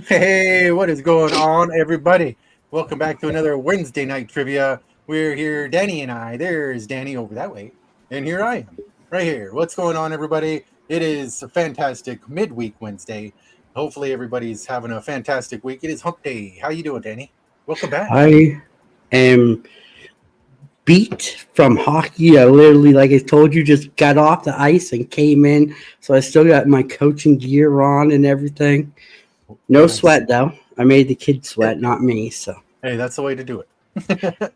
Hey, what is going on, everybody? Welcome back to another Wednesday night trivia. We're here, Danny and I. There's Danny over that way, and here I am, right here. What's going on, everybody? It is a fantastic midweek Wednesday. Hopefully, everybody's having a fantastic week. It is Hump Day. How you doing, Danny? Welcome back. I am beat from hockey. I literally, like I told you, just got off the ice and came in. So I still got my coaching gear on and everything. No Nice. sweat, though. I made the kids sweat, not me. So Hey, that's the way to do it.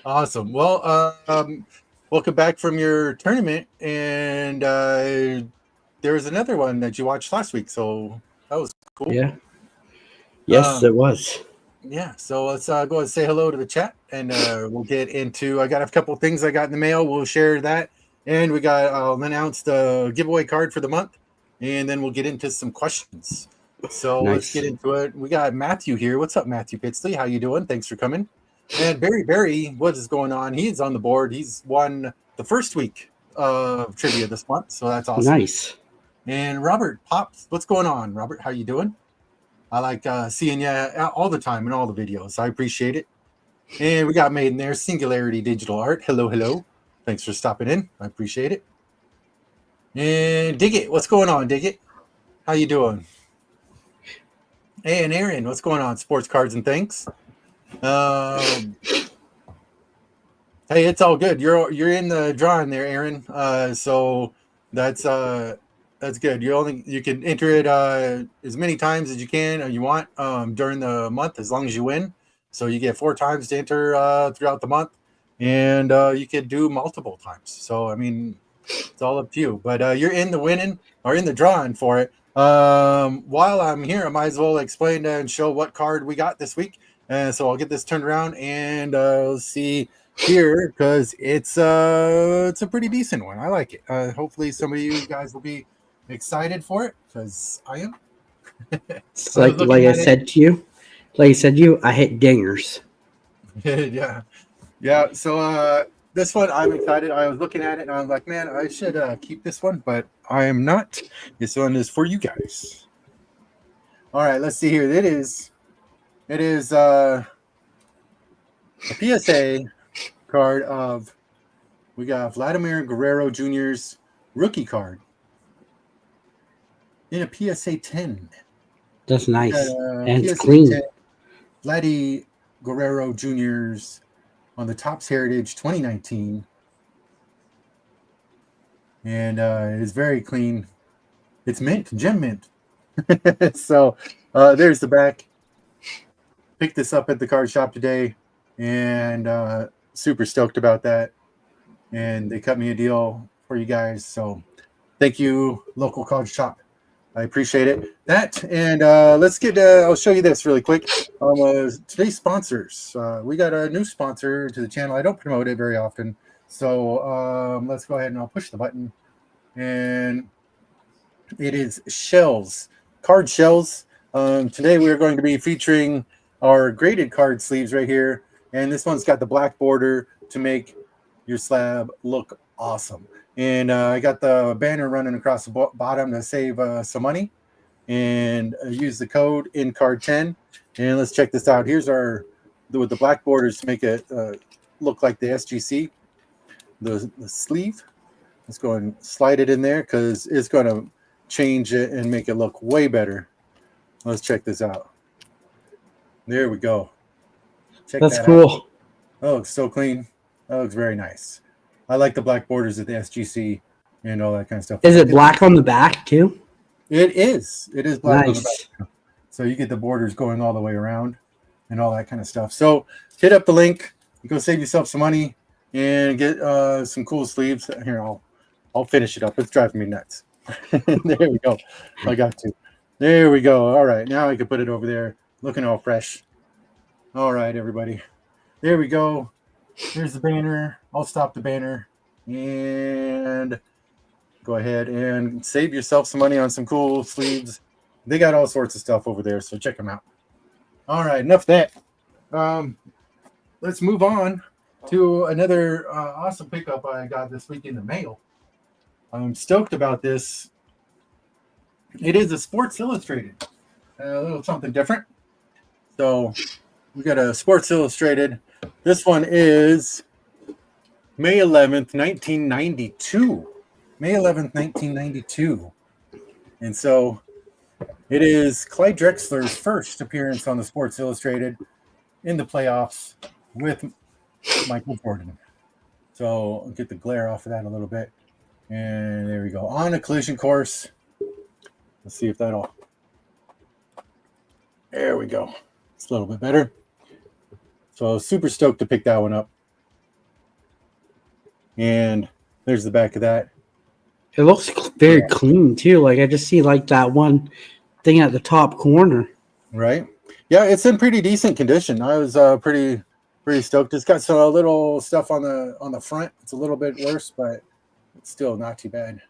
Awesome. Well, welcome back from your tournament, and there was another one that you watched last week, so that was cool. yeah. Yes, it Um, was. yeah, so let's go and say hello to the chat, and we'll get into. I got a couple things I got in the mail. We'll share that, and I'll announce the giveaway card for the month, and then we'll get into some questions. So let's get Nice. into it. We got Matthew here. What's up, Matthew Pitsley? How you doing? Thanks for coming. And Barry, what is going on? He's on the board. He's won the first week of trivia this month, so that's awesome. Nice. And Robert Pops, what's going on, Robert? How you doing? I like seeing you all the time in all the videos. I appreciate it. And we got Made in there, Singularity Digital Art. Hello, hello. Thanks for stopping in. I appreciate it. And Dig It, what's going on, Dig It? How you doing? Hey, and Aaron, what's going on? Sports cards and things. Hey, it's all good. You're in the drawing there, Aaron. So that's good. You can enter it as many times as you can or you want during the month, as long as you win. So you get 4 times to enter throughout the month, and you could do multiple times. So I mean, it's all up to you. But you're in the winning or in the drawing for it. While I'm here, I might as well explain and show what card we got this week. So I'll get this turned around and see here because it's a pretty decent one. I like it. Hopefully, some of you guys will be excited for it because I am. It's I was like looking I at it. said to you. Like I said to you, I hit dingers. Yeah, yeah. So this one I'm excited. I was looking at it and I was like, man, I should keep this one, but I am not. This one is for you guys. All right, let's see here. It is a PSA card of we got Vladimir Guerrero Jr.'s rookie card in a PSA 10. That's We got nice. a And it's PSA 10 clean. Vladdy Guerrero Jr.'s on the Topps Heritage 2019. And it's very clean. It's mint, gem mint. So there's the back. Picked this up at the card shop today and super stoked about that. And they cut me a deal for you guys. So thank you, local card shop. I appreciate it. That and let's get. I'll show you this really quick. Today's sponsors. We got a new sponsor to the channel. I don't promote it very often, so let's go ahead and I'll push the button. And it is Shells, card shells. Today we are going to be featuring our graded card sleeves right here, and this one's got the black border to make your slab look awesome. And I got the banner running across the bottom to save some money, and use the code In-Card-10. And let's check this out. Here's our with the black borders to make it look like the SGC, the sleeve. Let's go and slide it in there because it's going to change it and make it look way better. Let's check this out. There we go. Check That's that out. cool. Oh, it's so clean. That looks very nice. I like the black borders at the SGC and all that kind of stuff. Is it black on the back too? It is. It is black on the Nice. back. So you get the borders going all the way around and all that kind of stuff. So hit up the link. Go save yourself some money and get some cool sleeves. Here, I'll finish it up. It's driving me nuts. There we go. I got to. There we go. All right. Now I can put it over there looking all fresh. All right, everybody. There we go. Here's the banner. I'll stop the banner and go ahead and save yourself some money on some cool sleeves. They got all sorts of stuff over there, so check them out. All right, enough of that. Let's move on to another awesome pickup I got this week in the mail. I'm stoked about this. It is a Sports Illustrated. a little something different. So we got a Sports Illustrated. This one is May 11th, 1992. May 11th, 1992. And so it is Clyde Drexler's first appearance on the Sports Illustrated in the playoffs with Michael Jordan. So I'll get the glare off of that a little bit. And there we go. On a collision course. Let's see if that'll. There we go. It's a little bit better. So super stoked to pick that one up. And there's the back of that. It looks very clean too. Like I just see like that one thing at the top corner. Right. Yeah, it's in pretty decent condition. I was pretty stoked. It's got some little stuff on the front. It's a little bit worse, but it's still not too bad.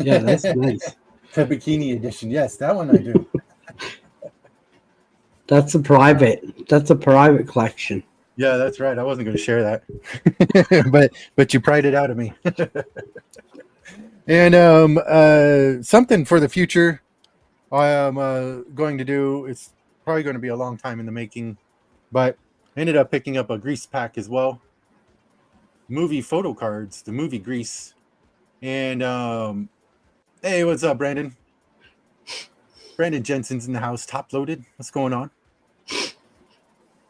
Yeah, that's nice. The bikini edition. Yes, that one I do. That's a private collection. Yeah, that's right. I wasn't going to share that, but you pried it out of me. And something for the future, I am going to do. It's probably going to be a long time in the making, but I ended up picking up a grease pack as well. Movie photo cards, the movie Grease, and hey, what's up, Brandon? Brandon Jensen's in the house, top loaded. What's going on?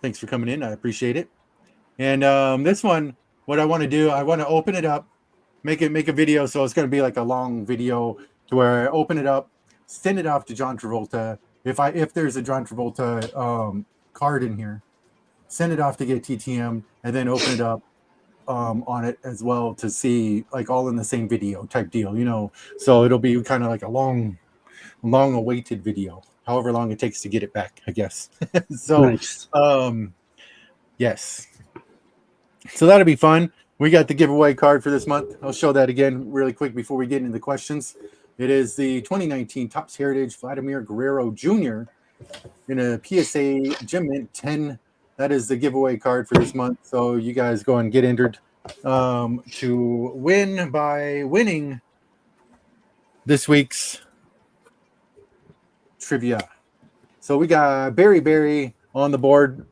Thanks for coming in. I appreciate it. And this one, what I want to do, I want to open it up, make a video. So it's going to be like a long video to where I open it up, send it off to John Travolta. If there's a John Travolta card in here, send it off to get TTM, and then open it up on it as well to see like all in the same video type deal, you know. So it'll be kind of like a long awaited video, however long it takes to get it back, I guess. So Nice. Yes, so that'll be fun. We got the giveaway card for this month. I'll show that again really quick before we get into the questions. It is the 2019 Topps Heritage Vladimir Guerrero Jr. in a PSA Gem Mint 10. That is the giveaway card for this month. So you guys go and get entered to win by winning this week's trivia. So we got Barry on the board,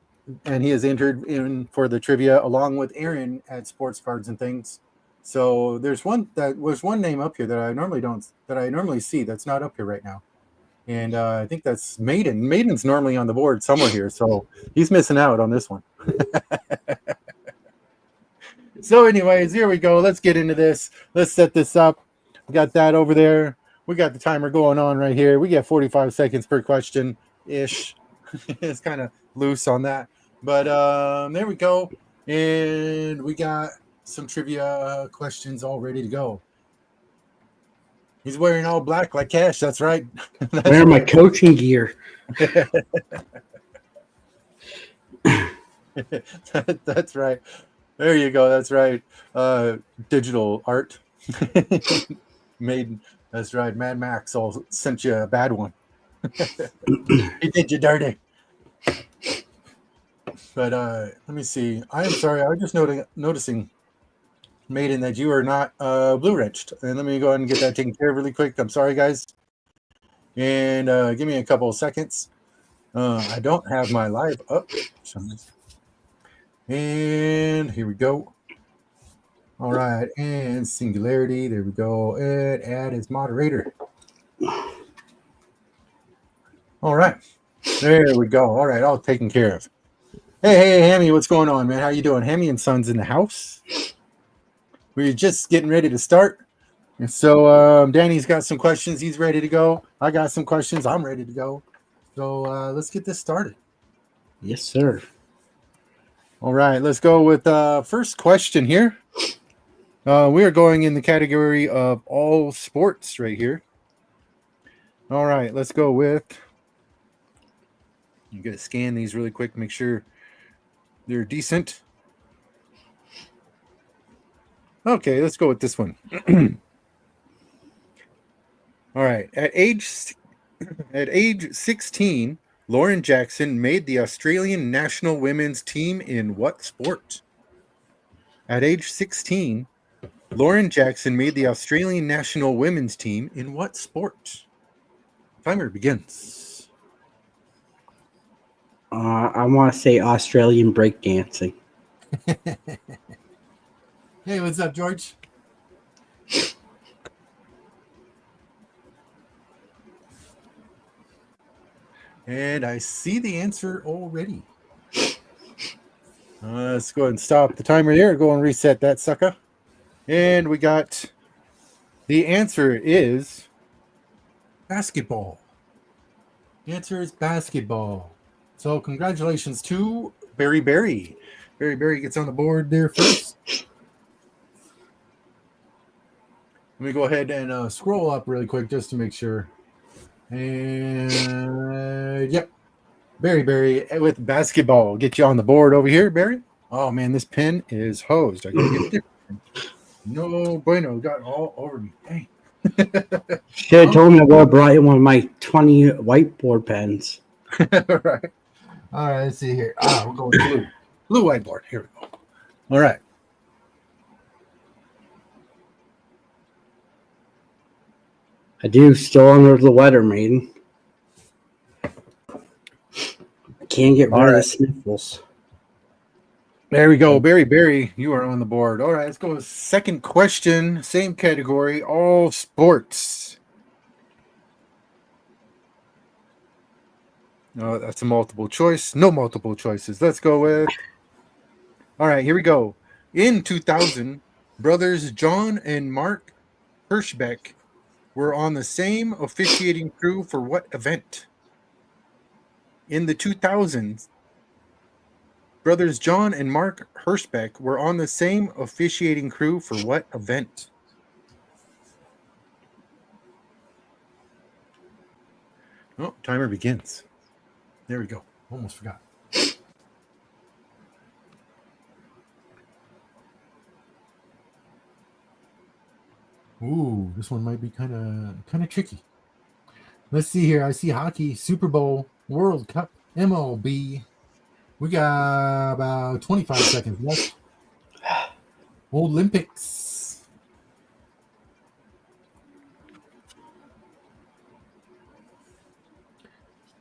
and he is entered in for the trivia along with Aaron at Sports Cards and Things. So there's one name up here that I normally see that's not up here right now. And I think that's Maiden. Maiden's normally on the board somewhere here, so he's missing out on this one. So anyways, here we go. Let's get into this. Let's set this up. We got that over there. We got the timer going on right here. We get 45 seconds per question-ish. It's kind of loose on that. But there we go. And we got some trivia questions all ready to go. He's wearing all black like Cash. That's right. Wearing my coaching gear. That's right. There you go. That's right. Digital art. Made. That's right. Mad Max sent you a bad one. He did you dirty. But let me see. I am sorry. I was just noticing, Maiden, that you are not blue wrenched. And let me go ahead and get that taken care of really quick. I'm sorry, guys. And give me a couple of seconds. I don't have my live up. And here we go. All right. And singularity. There we go. And add as moderator. All right. There we go. All right. All taken care of. Hey, Hammy, what's going on, man? How you doing? Hammy and Son's in the house. We're just getting ready to start. And so Danny's got some questions. He's ready to go. I got some questions. I'm ready to go. So let's get this started. Yes, sir. All right. Let's go with first question here. We are going in the category of all sports right here. All right. Let's go with. You got to scan these really quick. Make sure they're decent. Okay, let's go with this one. All right. At age 16, Lauren Jackson made the Australian national women's team in what sport? At age 16, Lauren Jackson made the Australian national women's team in what sport? Timer begins. I want to say Australian breakdancing. Hey, what's up, George? And I see the answer already. Let's go ahead and stop the timer here. Go and reset that sucker. And we got the answer is basketball. The answer is basketball. So congratulations to Barry. Barry gets on the board there first. Let me go ahead and scroll up really quick just to make sure. And yep, Barry with basketball. Get you on the board over here, Barry. Oh man, this pen is hosed. I gotta get it different. No bueno, got all over me. Dang. Should have told me I would have brought you one of my 20 whiteboard pens. Right. All right, let's see here. We're going blue. Blue whiteboard. Here we go. All right. I do, still under the weather, maiden. Can't get rid of the sniffles. There we go. Barry, you are on the board. All right, let's go with second question. Same category, all sports. No, that's a multiple choice. No multiple choices. Let's go with. All right, here we go. In 2000, brothers John and Mark Hirschbeck were on the same officiating crew for what event? In the 2000s, brothers John and Mark Hirschbeck were on the same officiating crew for what event? Oh, timer begins. There we go. Almost forgot. Ooh, this one might be kind of tricky. Let's see here. I see hockey, Super Bowl, World Cup, MLB. We got about 25 seconds left. Olympics.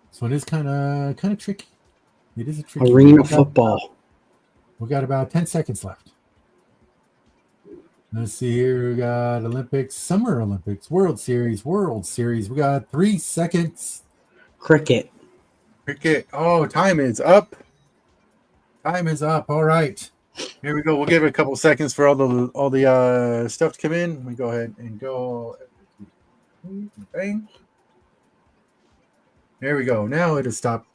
This one is kind of tricky. It is a tricky arena football. We got about 10 seconds left. Let's see here. We got Olympics, Summer Olympics, World Series. We got 3 seconds. Cricket. Oh, time is up. All right. Here we go. We'll give it a couple seconds for all the stuff to come in. We go ahead and go. Bang. There we go. Now it has stopped.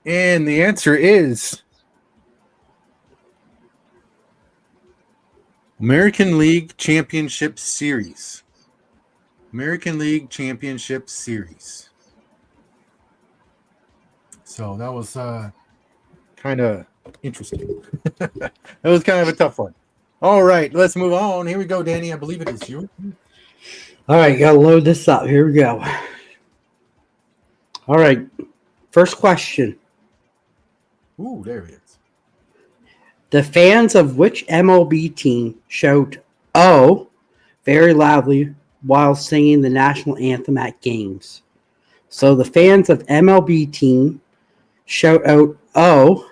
And the answer is American League Championship Series. So that was kind of interesting. That was kind of a tough one. All right, let's move on. Here we go, Danny. I believe it is you. All right, gotta load this up. Here we go. All right, first question. Ooh, there it is. The fans of which MLB team shout "Oh" very loudly while singing the national anthem at games? So the fans of MLB team shout out "Oh"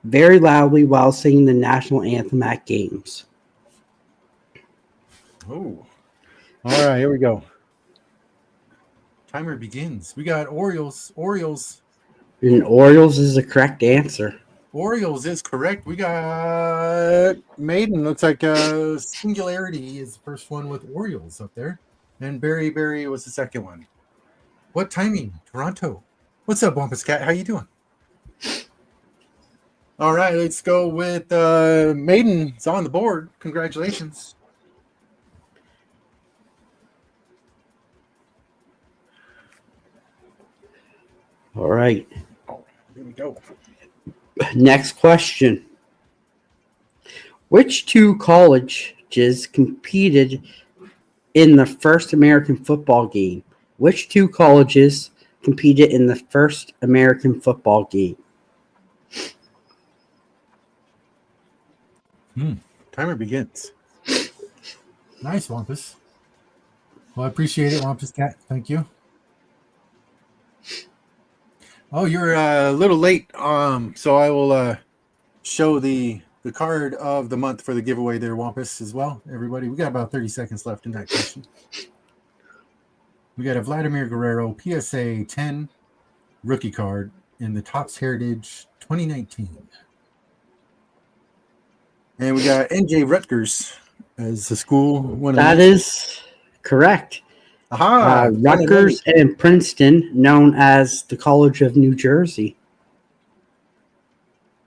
very loudly while singing the national anthem at games. Oh. All right, here we go. Timer begins. We got Orioles. And Orioles is the correct answer. Orioles is correct. We got Maiden. Looks like Singularity is the first one with Orioles up there. And Barry was the second one. What timing? Toronto. What's up, Wampus Cat? How you doing? All right, let's go with Maiden. It's on the board. Congratulations. All right. Oh, here we go. Next question. Which two colleges competed in the first American football game? Which two colleges competed in the first American football game? Timer begins. Nice, Wampus. Well, I appreciate it, Wampus Cat. Thank you. Oh, you're a little late. So I will show the card of the month for the giveaway there, Wampus, as well. Everybody, we got about 30 seconds left in that question. We got a Vladimir Guerrero PSA 10 rookie card in the Topps Heritage 2019. And we got NJ Rutgers as the school. That is correct. Aha! Rutgers and Princeton, known as the College of New Jersey.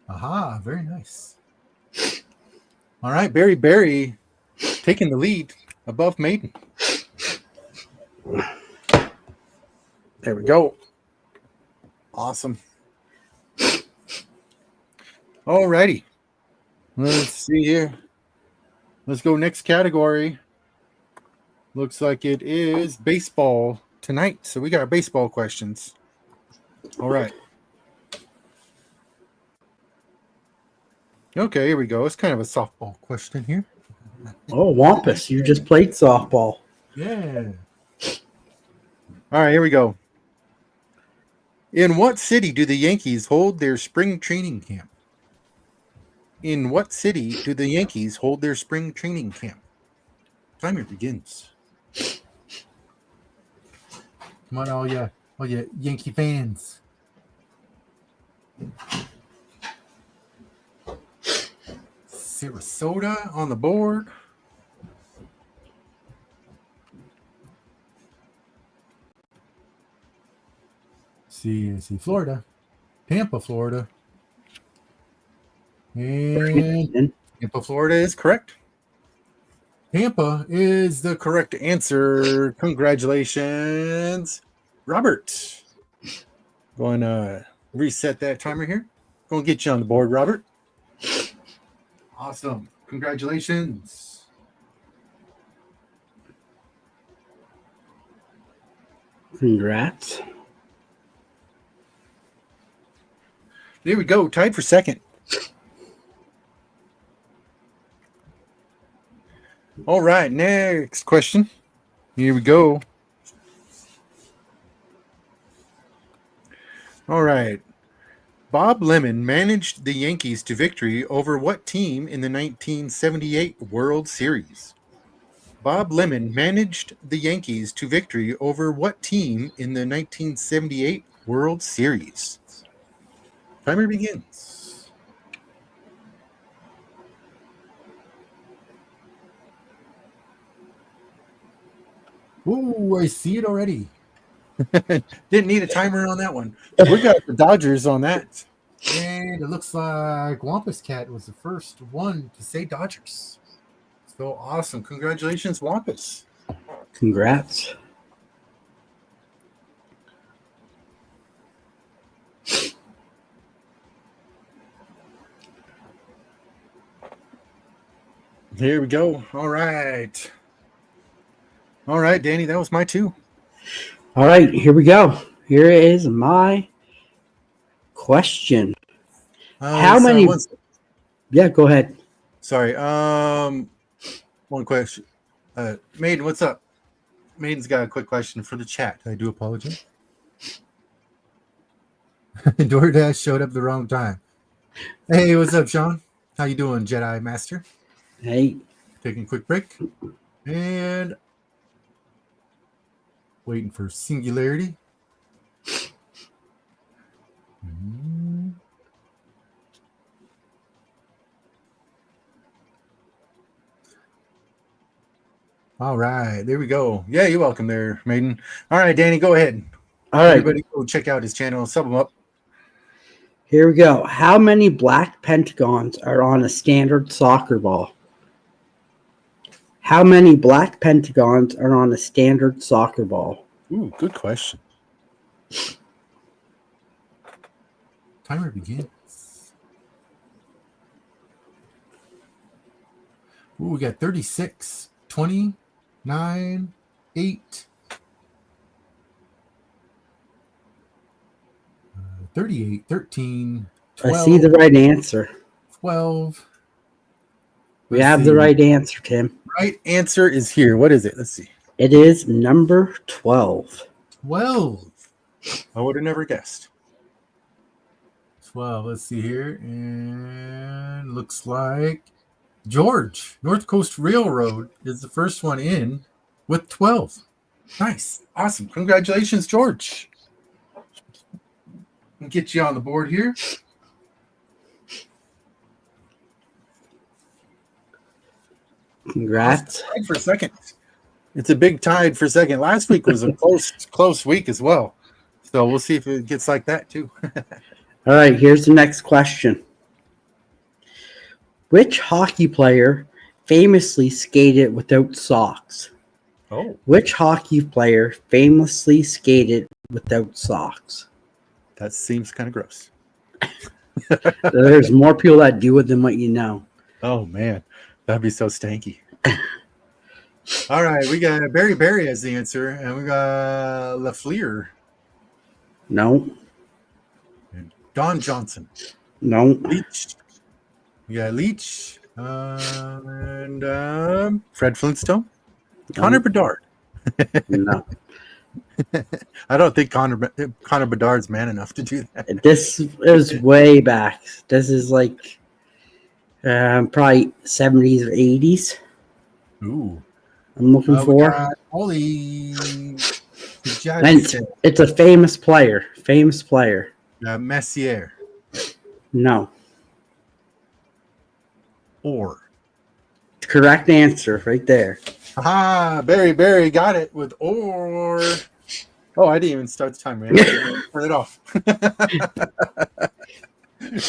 Aha, very nice. All right, Barry taking the lead above Maiden. There we go. Awesome. All righty. Let's see here. Let's go next category. Looks like it is baseball tonight. So we got baseball questions. All right. Okay, here we go. It's kind of a softball question here. Oh, Wampus, you just played softball. Yeah. All right, here we go. In what city do the Yankees hold their spring training camp? In what city do the Yankees hold their spring training camp? Timer begins. Come on, all you Yankee fans. Sarasota on the board. See, Florida. Tampa, Florida. And Tampa, Florida is correct. Tampa is the correct answer. Congratulations, Robert. Going to reset that timer here. Going to get you on the board, Robert. Awesome. Congratulations. Congrats. There we go. Tied for second. All right. Next question. Here we go. All right. Bob Lemon managed the Yankees to victory over what team in the 1978 World Series? Bob Lemon managed the Yankees to victory over what team in the 1978 World Series? Timer begins. ooh, I see it already. Didn't need a timer on that one. We got the Dodgers on that. And it looks like Wampus Cat was the first one to say Dodgers. So awesome. Congratulations, Wampus. Congrats. Here we go. All right. All right, Danny, that was my two. All right, here we go. Here is my question. How many? Yeah, go ahead. Sorry. One question. Maiden, what's up? Maiden's got a quick question for the chat. I do apologize. DoorDash showed up the wrong time. Hey, what's up, Sean? How you doing, Jedi Master? Hey. Taking a quick break. And waiting for Singularity. All right, there we go. Yeah, you're welcome there, Maiden. All right, Danny, go ahead. All right. Everybody go check out his channel, sub him up. Here we go. How many black pentagons are on a standard soccer ball? How many black pentagons are on a standard soccer ball? Ooh, good question. Timer begins. Ooh, we got 36, 29, 8, 38, 13, 12. I see the right answer. 12. We have the right answer, Tim. Right answer is here. What is it? Let's see. It is number 12. 12. I would have never guessed. 12. Let's see here. And looks like George, North Coast Railroad, is the first one in with 12. Nice. Awesome. Congratulations, George. I'll get you on the board here. Congrats. Tied for second. It's a big tide for second. Last week was a close week as well. So we'll see if it gets like that too. All right, here's the next question. Which hockey player famously skated without socks? Oh, Which hockey player famously skated without socks? that seems kind of gross. There's more people that do it than what you know. Oh man, that'd be so stanky. All right, we got Barry as the answer, and we got Lafleur No, and Don Johnson. no, Leach. We got Leach and Fred Flintstone. Connor Bedard. no. I don't think Connor Bedard's man enough to do that. This is way back. This is like probably 70s or 80s. Ooh. I'm looking We for. got Ollie And Jadson, it's a famous player. Famous player. Messier. No. Or. Correct answer right there. Ah, Barry got it with or. Oh, I didn't even start the timer. Turn it off.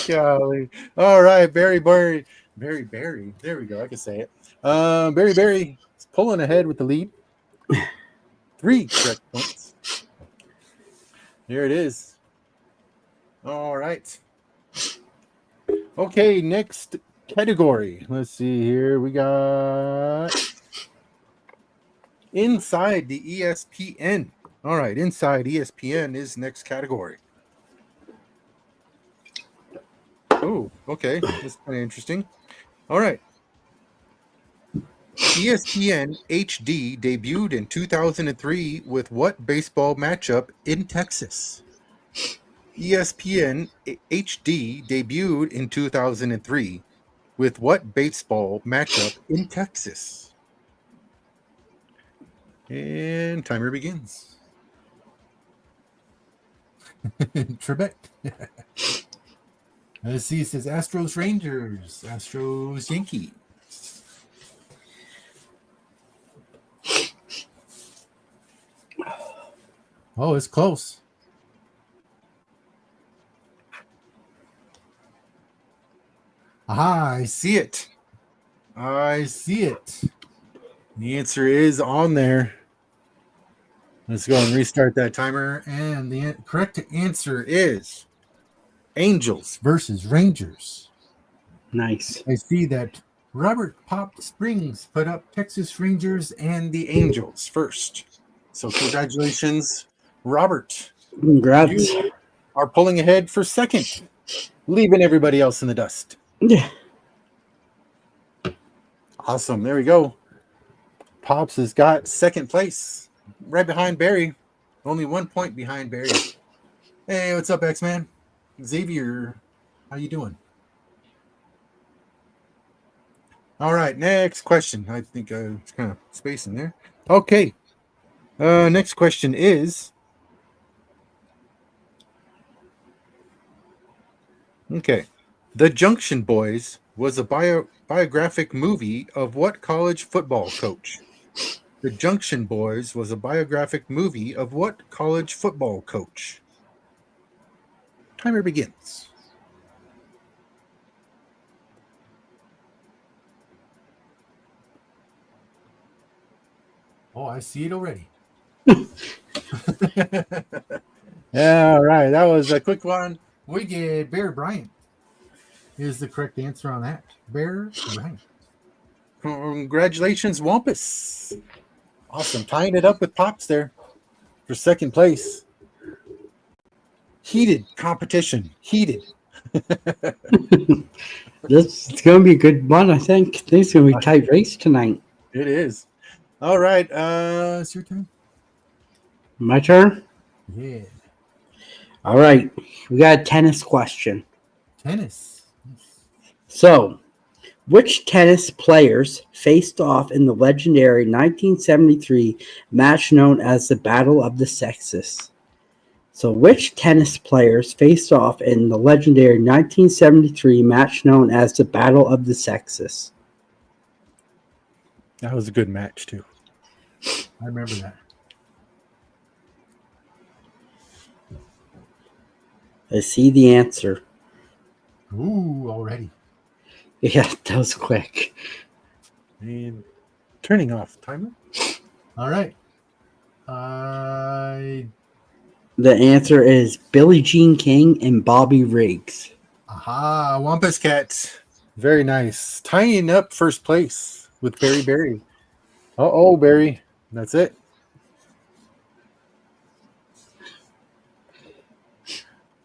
Golly. All right, Barry. There we go. I can say it. Barry is pulling ahead with the lead. 3 correct points. There it is. All right. Okay, next category. Let's see here. We got Inside the ESPN. All right, Inside ESPN is next category. Oh, okay. That's kind of interesting. All right. ESPN HD debuted in 2003 with what baseball matchup in Texas? ESPN HD debuted in 2003 with what baseball matchup in Texas? And timer begins. Trebek. Let's see. It says Astros Rangers, Astros Yankees. Oh, it's close. Aha, I see it. I see it. The answer is on there. Let's go and restart that timer. And the correct answer is Angels versus Rangers. Nice. I see that Robert Pop Springs put up Texas Rangers and the Angels first. So congratulations, Robert. Congrats. You are pulling ahead for second, leaving everybody else in the dust. Yeah. Awesome. There we go. Pops has got second place, right behind Barry. Only 1 point behind Barry. Hey, what's up, X-Man? Xavier, how you doing? All right, next question. I think it's kind of space in there. Okay. Next question is... Okay. The Junction Boys was a biographic movie of what college football coach? The Junction Boys was a biographic movie of what college football coach? Timer begins. Oh, I see it already. Yeah, all right. That was a quick one. We get Bear Bryant is the correct answer on that. Bear Bryant. Congratulations, Wampus. Awesome. Tying it up with Pops there for second place. Heated competition. Heated. This is going to be a good one, I think. I think it's going to be a tight race tonight. It is. All right. It's your turn. My turn? Yeah. All right. We got a tennis question. Tennis. So, which tennis players faced off in the legendary 1973 match known as the Battle of the Sexes? So, which tennis players faced off in the legendary 1973 match known as the Battle of the Sexes? That was a good match, too. I remember that. I see the answer. Ooh, already. Yeah, that was quick. And turning off timer. All right. The answer is Billie Jean King and Bobby Riggs. Aha, Wampus Cat. Very nice. Tying up first place with Barry Barry. Uh-oh, Barry. That's it.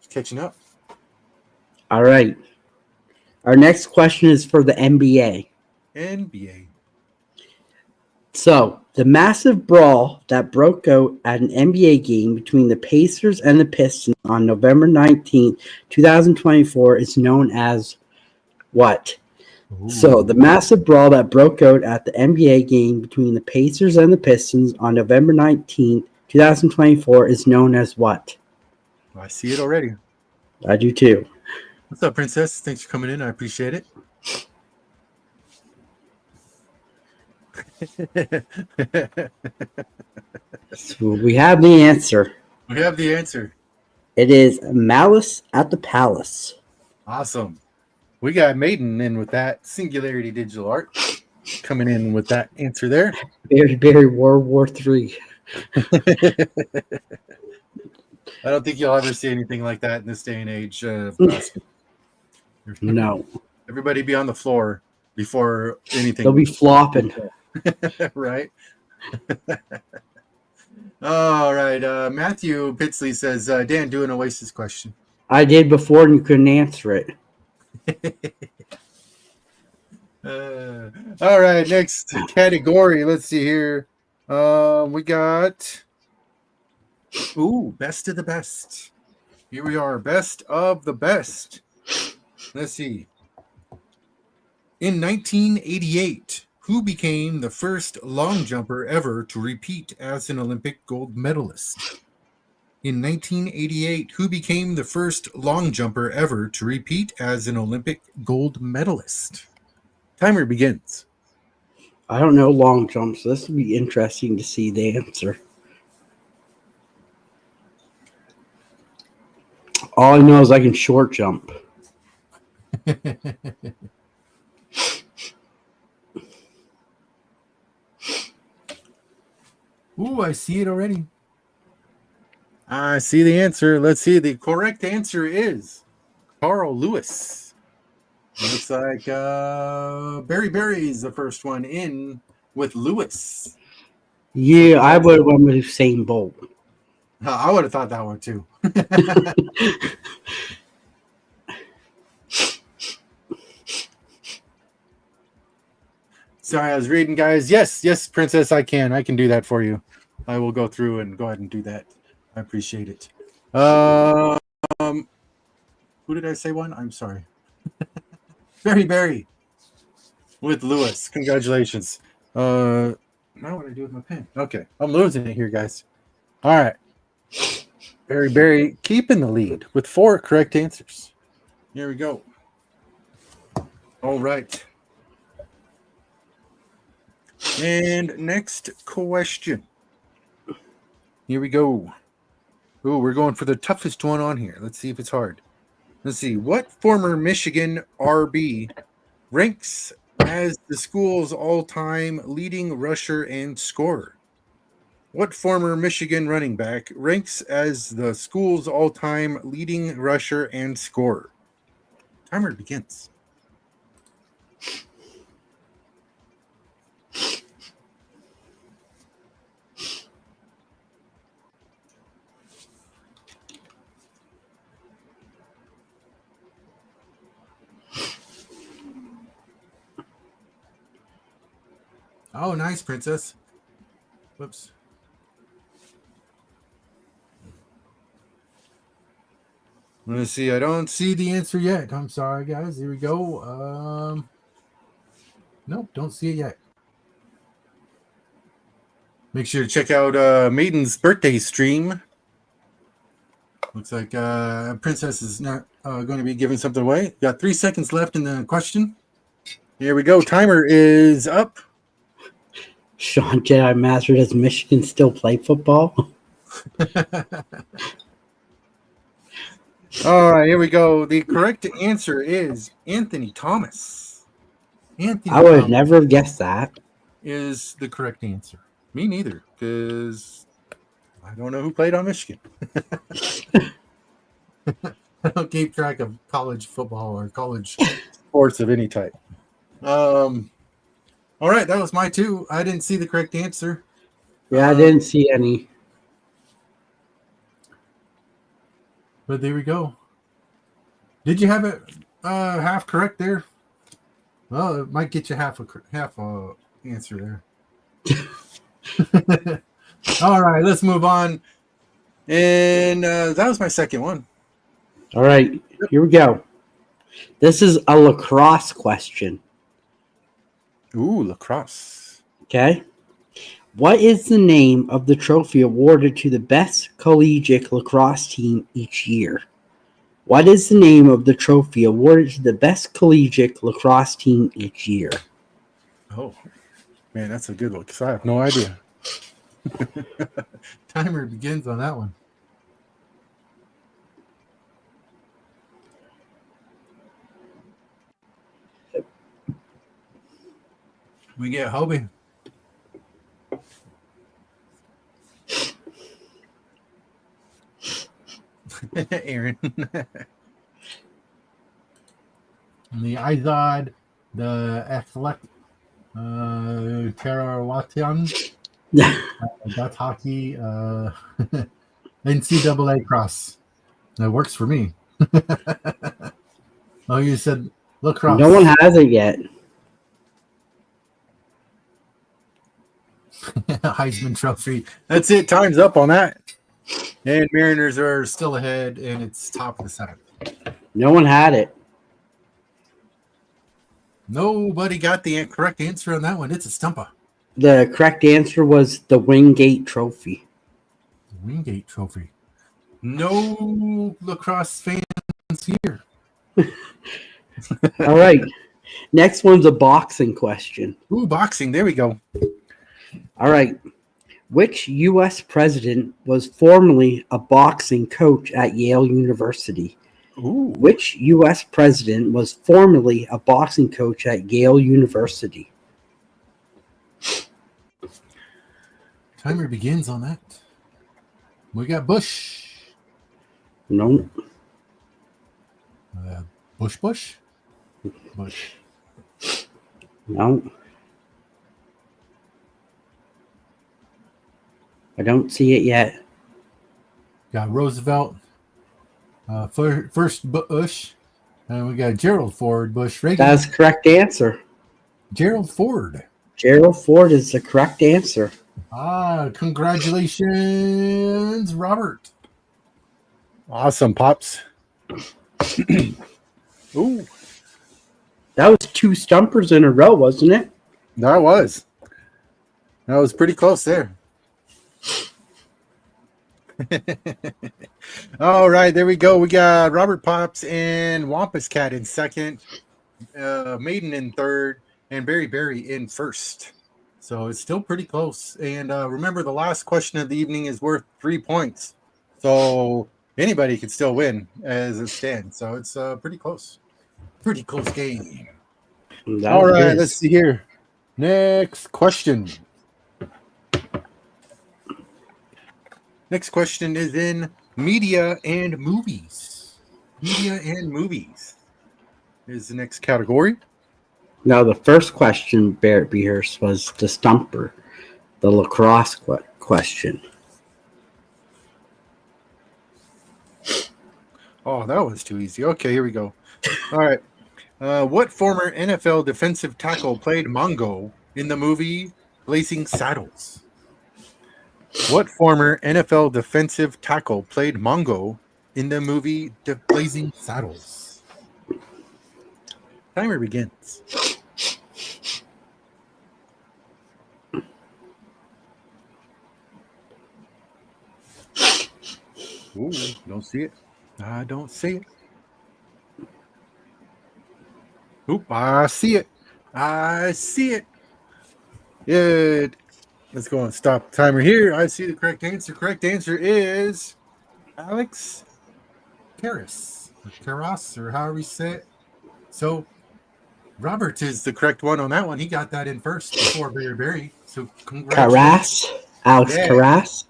Catching up. All right. Our next question is for the NBA. NBA. So, the massive brawl that broke out at an NBA game between the Pacers and the Pistons on November 19th, 2024 is known as what? Ooh. So, the massive brawl that broke out at the NBA game between the Pacers and the Pistons on November 19th, 2024 is known as what? I see it already. I do too. What's up, Princess? Thanks for coming in. I appreciate it. So we have the answer. We have the answer. It is Malice at the Palace. Awesome. We got Maiden in with that. Singularity Digital Art coming in with that answer there. Very World War III. I don't think you'll ever see anything like that in this day and age. No. Everybody be on the floor before anything. They'll be flopping. Right? All right. Matthew Pitsley says, Dan, do an Oasis question. I did before and you couldn't answer it. All right. Next category. Let's see here. We got best of the best. Here we are. Best of the best. Let's see. In 1988, who became the first long jumper ever to repeat as an Olympic gold medalist? In 1988, who became the first long jumper ever to repeat as an Olympic gold medalist? Timer begins. I don't know long jump, so this will be interesting to see the answer. All I know is I can short jump. Ooh, I see it already. I see the answer. Let's see. The correct answer is Carl Lewis. Looks like Barry Barry's the first one in with Lewis. Yeah, I would have went with Usain Bolt. I would have thought that one too. Sorry, I was reading, guys. Yes, Princess, I can do that for you. I will go through and go ahead and do that. I appreciate it. Who did I say one? I'm sorry. Barry with Lewis. Congratulations. Now what do I do with my pen? Okay, I'm losing it here, guys. All right. Barry keeping the lead with 4 correct answers. Here we go. All right. And next question. Here we go. Ooh, we're going for the toughest one on here. Let's see if it's hard. Let's see. What former Michigan RB ranks as the school's all-time leading rusher and scorer? What former Michigan running back ranks as the school's all-time leading rusher and scorer? Timer begins. Oh, nice, Princess. Whoops. Let's see. I don't see the answer yet. I'm sorry, guys. Here we go. Nope, don't see it yet. Make sure to check out Maiden's birthday stream. Looks like Princess is not going to be giving something away. Got 3 seconds left in the question. Here we go. Timer is up. Sean Jedi Master, does Michigan still play football? All right, here we go. The correct answer is Anthony Thomas. I would have never guessed that. Is the correct answer. Me neither, because I don't know who played on Michigan. I don't keep track of college football or college sports of any type. All right, that was my two. I didn't see the correct answer. Yeah, I didn't see any. But there we go. Did you have it half correct there? Well, it might get you half a answer there. All right, let's move on. And that was my second one. All right, here we go. This is a lacrosse question. Ooh, lacrosse. Okay. What is the name of the trophy awarded to the best collegiate lacrosse team each year? What is the name of the trophy awarded to the best collegiate lacrosse team each year? Oh, man, that's a good one because I have no idea. Timer begins on that one. We get Hobie. Aaron. The Izod, the Athletic, Tarawatian, that's hockey, NCAA cross. That works for me. Oh, you said lacrosse. No one has it yet. Heisman Trophy. That's it. Time's up on that. And Mariners are still ahead, and it's top of the seventh. No one had it. Nobody got the correct answer on that one. It's a stumper. The correct answer was the Wingate Trophy. Wingate Trophy. No lacrosse fans here. All right. Next one's a boxing question. Ooh, boxing. There we go. All right. Which U.S. president was formerly a boxing coach at Yale University? Ooh. Which U.S. president was formerly a boxing coach at Yale University? Timer begins on that. We got Bush. No. Bush. Bush. No. I don't see it yet. Got Roosevelt. First Bush. And we got Gerald Ford Bush. Reagan. That's the correct answer. Gerald Ford. Gerald Ford is the correct answer. Congratulations, Robert. Awesome, Pops. Ooh. That was 2 stumpers in a row, wasn't it? That was pretty close there. All right, there we go. We got Robert Pops and Wampus Cat in second, Maiden in third, and Berry in first. So it's still pretty close. And remember, the last question of the evening is worth 3 points. So anybody could still win as it stands. So it's pretty close. Pretty close game. All right, let's see here. Next question. Next question is in media and movies. Media and movies is the next category. Now, the first question, Barrett Beers, was the stumper, the lacrosse question. Oh, that was too easy. Okay, here we go. All right. What former NFL defensive tackle played Mongo in the movie Blazing Saddles. What former NFL defensive tackle played Mongo in the movie The Blazing Saddles? Timer begins. Ooh, don't see it. I don't see it. Oop, I see it. I see it. Good. Let's go and stop the timer here. I see the correct answer. Correct answer is Alex Karras. Karras, or however you say it. So Robert is the correct one on that one. He got that in first before Barry. So congratulations. Karras? Alex Karras?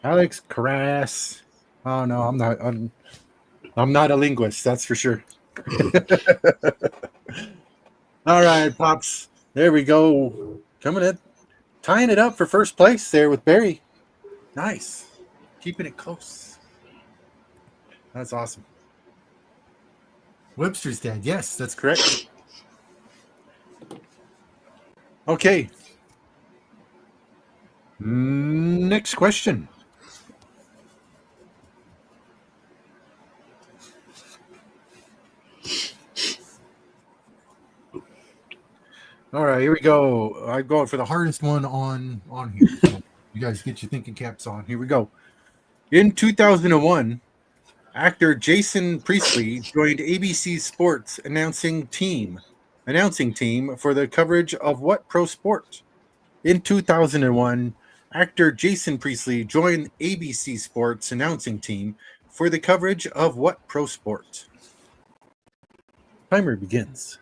Alex Karras. Oh no, I'm not. I'm not a linguist. That's for sure. All right, Pops. There we go. Coming in, tying it up for first place there with Barry. Nice, keeping it close. That's awesome. Webster's dad. Yes, that's correct. Okay. Next question. All right, here we go. I'm going for the hardest one on here. So you guys get your thinking caps on. Here we go. In 2001, actor Jason Priestley joined ABC Sports announcing team for the coverage of what pro sport? In 2001, actor Jason Priestley joined ABC Sports announcing team for the coverage of what pro sport? Timer begins.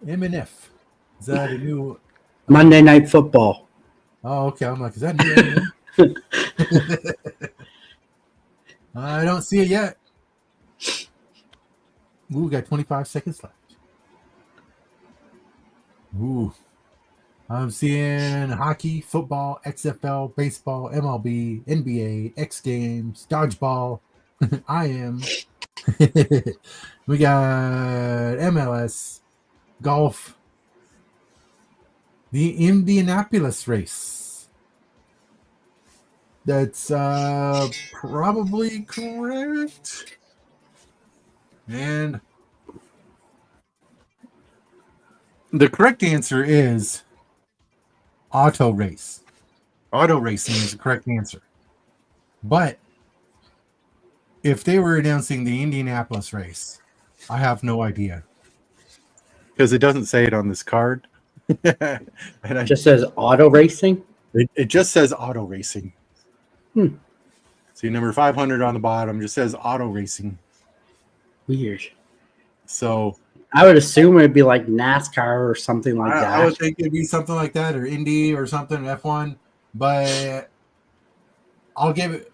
M&F. Is that a new Monday Night Football. Oh, okay. I'm like, is that new? I don't see it yet. Ooh, we got 25 seconds left. Ooh. I'm seeing hockey, football, XFL, baseball, MLB, NBA, X Games, dodgeball. I am. We got MLS, golf, the Indianapolis race. That's probably correct. And the correct answer is auto race. Auto racing is the correct answer. But if they were announcing the Indianapolis race, I have no idea. Because it doesn't say it on this card. And it just says auto racing? It just says auto racing. See, number 500 on the bottom just says auto racing. Weird. So I would assume it'd be like NASCAR or something like that. I would think it'd be something like that, or Indy or something, F1. But I'll give it.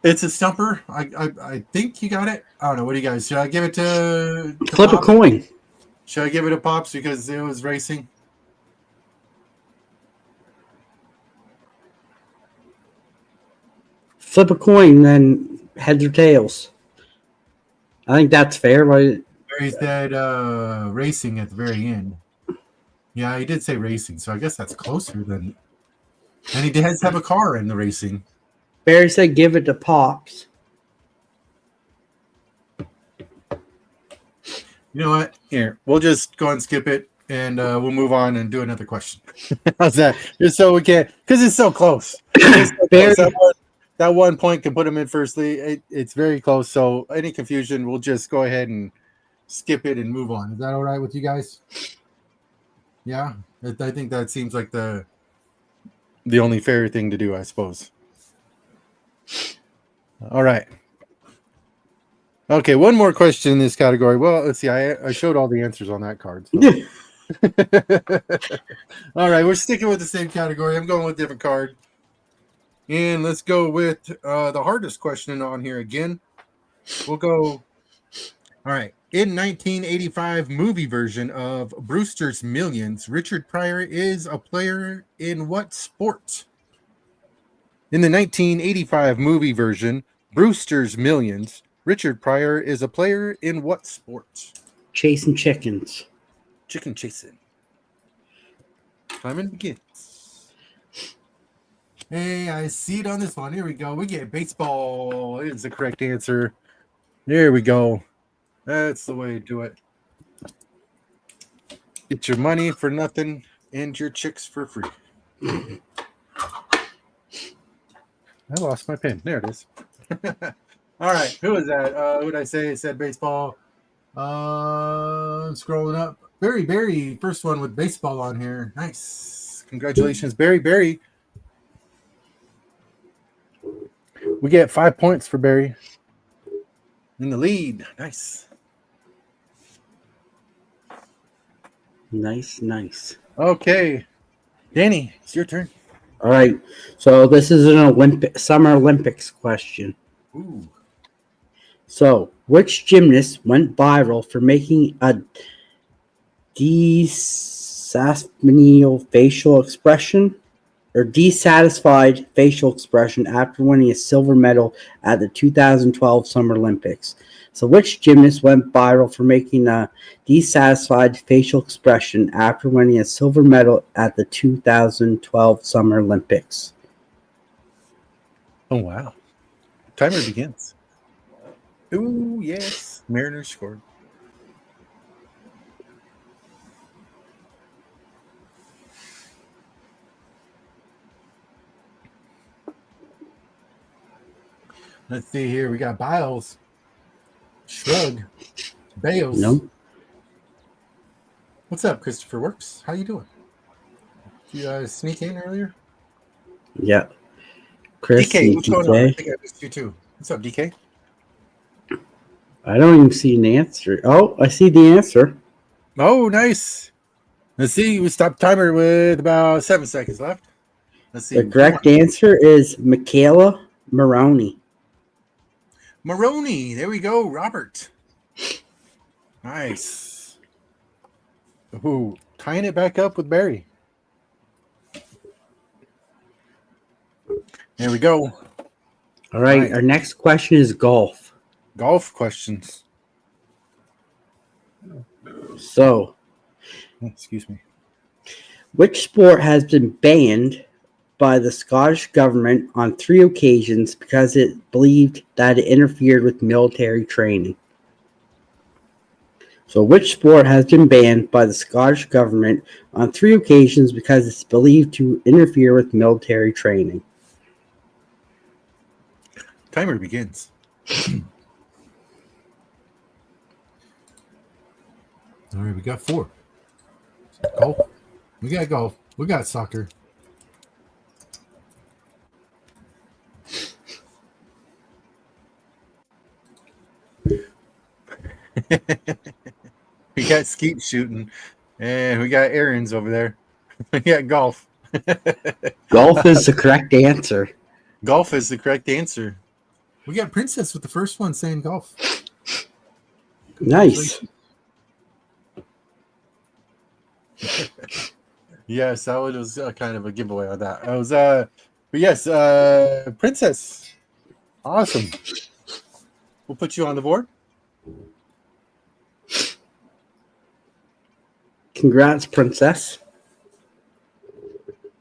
It's a stumper. I think you got it. I don't know. What do you guys? Should I give it to Flip Pops? a coin? Should I give it to Pops because it was racing? Flip a coin, then heads or tails. I think that's fair, right? He said racing at the very end. Yeah, he did say racing, so I guess that's closer than. And he does have a car in the racing. Barry said give it to Pops. You know what? Here, we'll just go and skip it, and we'll move on and do another question. How's that? Just so we can't, because it's so close. That one point can put him in firstly. It's very close, so any confusion, we'll just go ahead and skip it and move on. Is that all right with you guys? Yeah, I think that seems like the only fair thing to do, I suppose. All right. Okay, one more question in this category. Well, let's see. I showed all the answers on that card. So. All right, we're sticking with the same category. I'm going with a different card. And let's go with the hardest question on here again. We'll go. All right. In 1985 movie version of Brewster's Millions, Richard Pryor is a player in what sport? In the 1985 movie version, Brewster's Millions, Richard Pryor is a player in what sport? Chasing chickens. Chicken chasing. Time begins. Hey, I see it on this one. Here we go. We get baseball. Is the correct answer. There we go. That's the way to do it. Get your money for nothing and your chicks for free. I lost my pen. There it is. All right. Who is that? Who did I say? It said baseball. Scrolling up. Barry. First one with baseball on here. Nice. Congratulations, Barry. We get 5 points for Barry. In the lead. Nice. Nice. Okay. Danny, it's your turn. All right. So this is an Summer Olympics question. Ooh. So, which gymnast went viral for making a dissatisfied facial expression after winning a silver medal at the 2012 Summer Olympics? So, which gymnast went viral for making a dissatisfied facial expression after winning a silver medal at the 2012 Summer Olympics? Oh, wow. Timer begins. Ooh, yes. Mariners scored. Let's see here. We got Biles. Shrug. Bales. No. What's up, Christopher Works? How you doing? Did you sneak in earlier? Yeah. Chris DK, and what's going on? I DK. think I missed you too. What's up, DK? I don't even see an answer. Oh, I see the answer. Oh, nice. Let's see. We stopped timer with about 7 seconds left. Let's see. The correct answer is Michaela Maroney. Maroney. There we go. Robert. Nice. Ooh, tying it back up with Barry. There we go. All right. Nice. Our next question is golf. Golf questions. So, Excuse me. which sport has been banned by the Scottish government on 3 occasions because it believed that it interfered with military training? So, which sport has been banned by the Scottish government on 3 occasions because it's believed to interfere with military training? Timer begins. All right, we got 4. Golf. We got golf. We got soccer. We got skeet shooting, and we got errands over there. We got golf. Golf is the correct answer. Golf is the correct answer. We got Princess with the first one saying golf. Nice. Yes, that was kind of a giveaway on that. I was, but yes, Princess, awesome. We'll put you on the board. Congrats, Princess.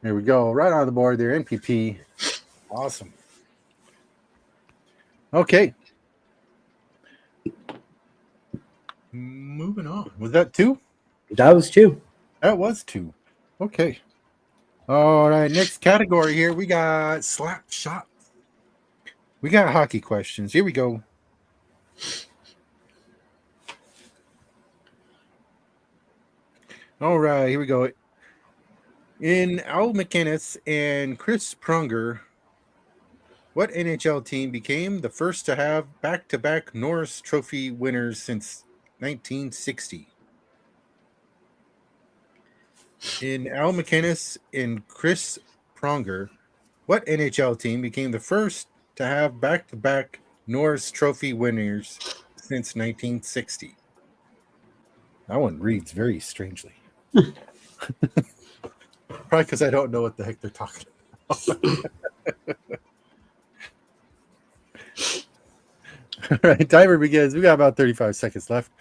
There we go, right on the board there. MPP, awesome. Okay, moving on. Was that 2? That was 2. That was 2. Okay. All right, next category here. We got slap shot. We got hockey questions. Here we go. All right, here we go. In Al McInnes and Chris Pronger, what NHL team became the first to have back-to-back Norris Trophy winners since 1960? In Al McInnes and Chris Pronger, what NHL team became the first to have back-to-back Norris Trophy winners since 1960? That one reads very strangely. Probably because I don't know what the heck they're talking about. All right, timer begins. We got about 35 seconds left.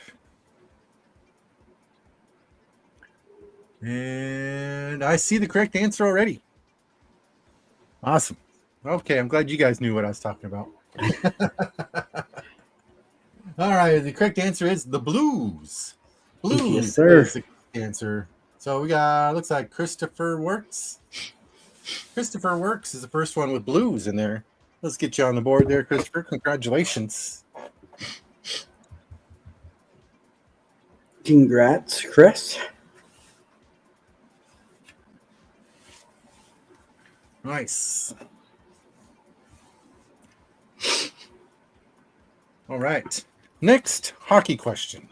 And I see the correct answer already. Awesome. Okay, I'm glad you guys knew what I was talking about. All right, the correct answer is the Blues. Blues Yes, sir. is the correct answer. So we got, looks like Christopher Works. Christopher Works is the first one with Blues in there. Let's get you on the board there, Christopher. Congratulations. Congrats, Chris. Nice. All right. Next hockey question.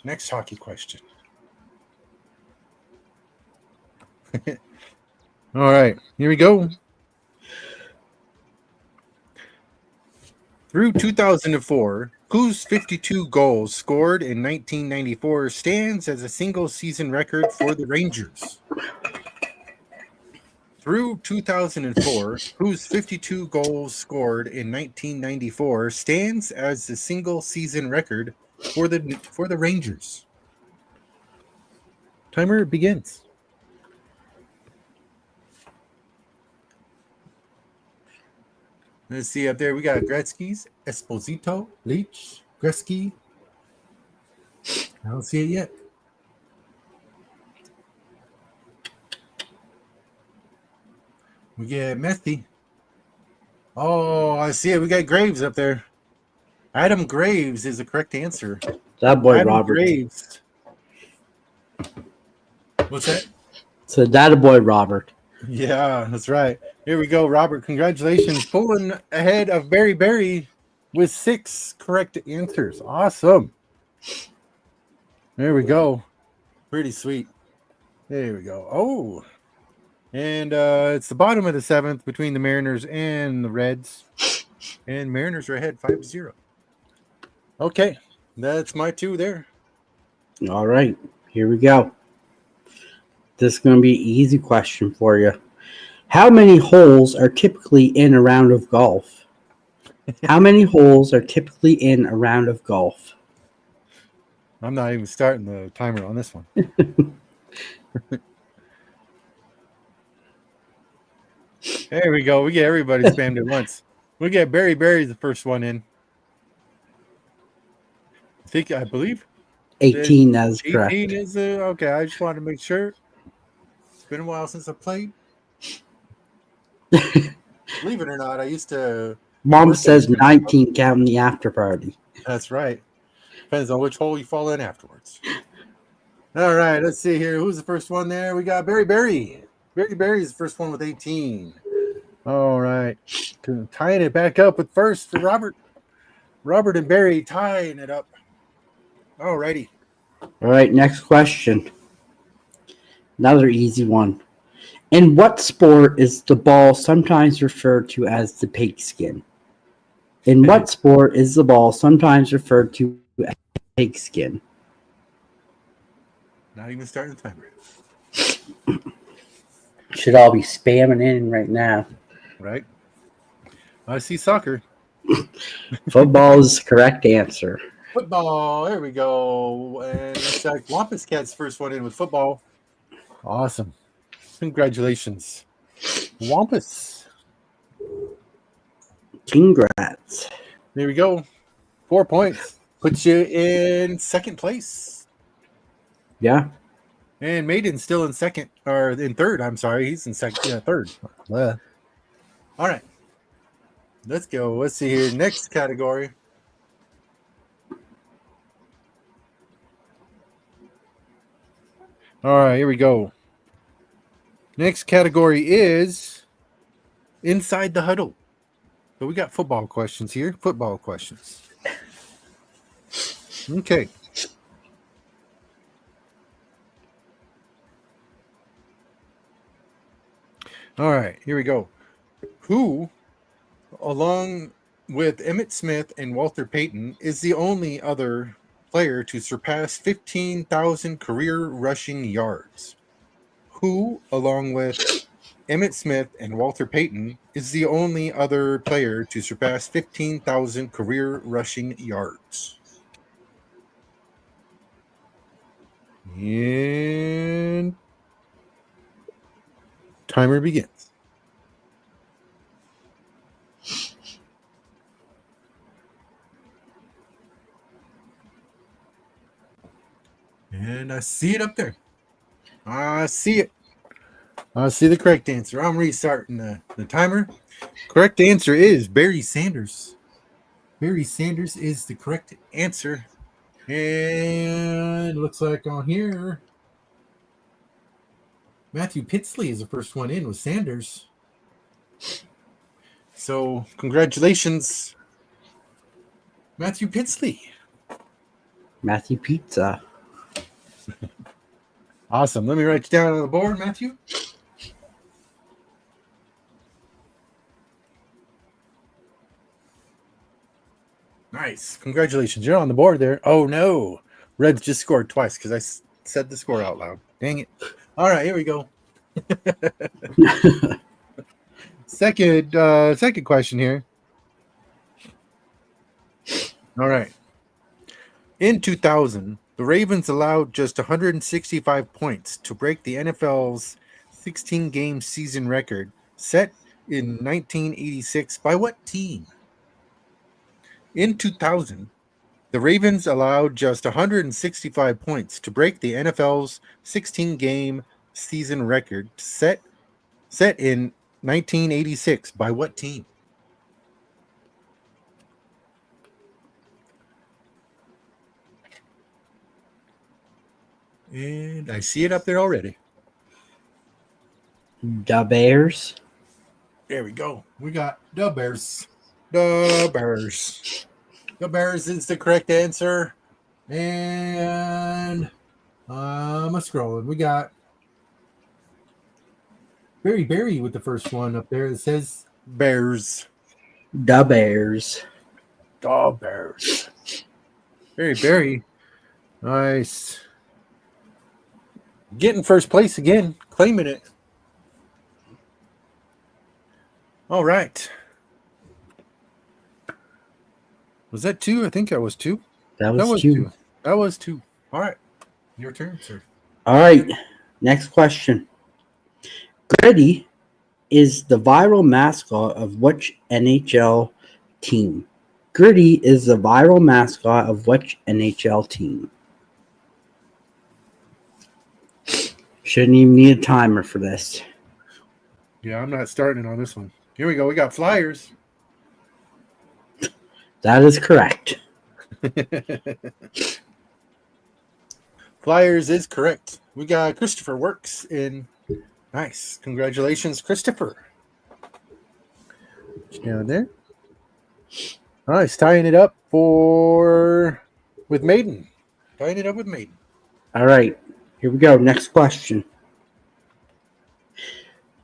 All right. Here we go. Through 2004, whose 52 goals scored in 1994 stands as a single season record for the Rangers? Through 2004, whose 52 goals scored in 1994 stands as the single season record for the Rangers? Timer begins. Let's see up there. We got Gretzky's, Esposito, Leach, Gretzky. I don't see it yet. We get Messi. Oh, I see it. We got Graves up there. Adam Graves is the correct answer. That boy, Adam Robert. Graves. What's that? So that boy, Robert. Yeah, that's right. Here we go, Robert. Congratulations. Pulling ahead of Barry with 6 correct answers. Awesome. There we go. Pretty sweet. There we go. Oh. And it's the bottom of the 7th between the Mariners and the Reds. And Mariners are ahead 5-0. Okay. That's my 2 there. All right, here we go. This is going to be an easy question for you. How many holes are typically in a round of golf? How many holes are typically in a round of golf? I'm not even starting the timer on this one. There we go. We get everybody spammed at once. We get Barry's the first one in. I believe 18, that is 18 correct. is okay. I just wanted to make sure. It's been a while since I played. Believe it or not, I used to. Mom says 19 counting the after party. That's right. Depends on which hole you fall in afterwards. All right, let's see here. Who's the first one there? We got Barry. Barry's the first one with 18. All right. Tying it back up with first for Robert. Robert and Barry tying it up. All righty. All right, next question. Another easy one. In what sport is the ball sometimes referred to as the pigskin? In what sport is the ball sometimes referred to as the pigskin? Not even starting the timer. Should all be spamming in right now. Right. I see soccer. Football is the correct answer. Football. There we go. And it's like Wampus Cat's first one in with football. Awesome. Congratulations. Wampus. Congrats. There we go. 4 points. Puts you in second place. Yeah. And Maiden's still in second, or in third. I'm sorry. He's in second. Yeah, third. All right. Let's go. Let's see here. Next category. All right, here we go. Next category is Inside the Huddle. So we got football questions here. Football questions. Okay. All right, here we go. Who, along with Emmitt Smith and Walter Payton, is the only other player to surpass 15,000 career rushing yards? Who, along with Emmitt Smith and Walter Payton is the only other player to surpass 15,000 career rushing yards. And timer begins. And I see it up there. I see it. I see the correct answer. I'm restarting the timer. Correct answer is Barry Sanders. Barry Sanders is the correct answer. And it looks like on here, Matthew Pitsley is the first one in with Sanders. So congratulations, Matthew Pitsley. Matthew Pizza. Awesome. Let me write you down on the board, Matthew. Nice. Congratulations. You're on the board there. Oh, no. Reds just scored twice because I said the score out loud. Dang it. All right, here we go. Second question here. All right. In 2000, the Ravens allowed just 165 points to break the NFL's 16-game season record set in 1986 by what team? In 2000, the Ravens allowed just 165 points to break the NFL's 16-game season record set in 1986 by what team? And I see it up there already. The Bears. There we go. We got the Bears. The Bears. The Bears is the correct answer. And I'm scrolling. We got Barry with the first one up there. It says Bears. The Bears. The Bears. Barry. Nice. Getting first place again. Claiming it. All right. Was that two? I think that was two. That was two. That was two. All right. Your turn, sir. All right. Next question. Gritty is the viral mascot of which NHL team? Gritty is the viral mascot of which NHL team? Shouldn't even need a timer for this. Yeah, I'm not starting it on this one. Here we go. We got Flyers. That is correct. Flyers is correct. We got Christopher Works in. Nice. Congratulations, Christopher. Down there. Nice. Tying it up with Maiden. Tying it up with Maiden. All right. Here we go. Next question.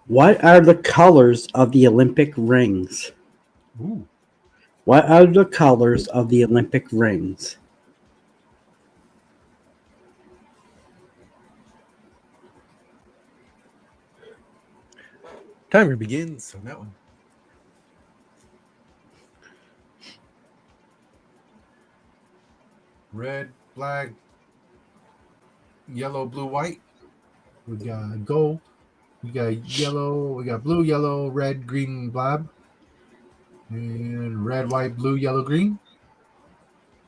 What are the colors of the Olympic rings? Ooh. What are the colors of the Olympic rings? Timer begins on that one. Red, black, yellow, blue, white. We got gold. We got yellow. We got blue, yellow, red, green, black. And red, white, blue, yellow, green.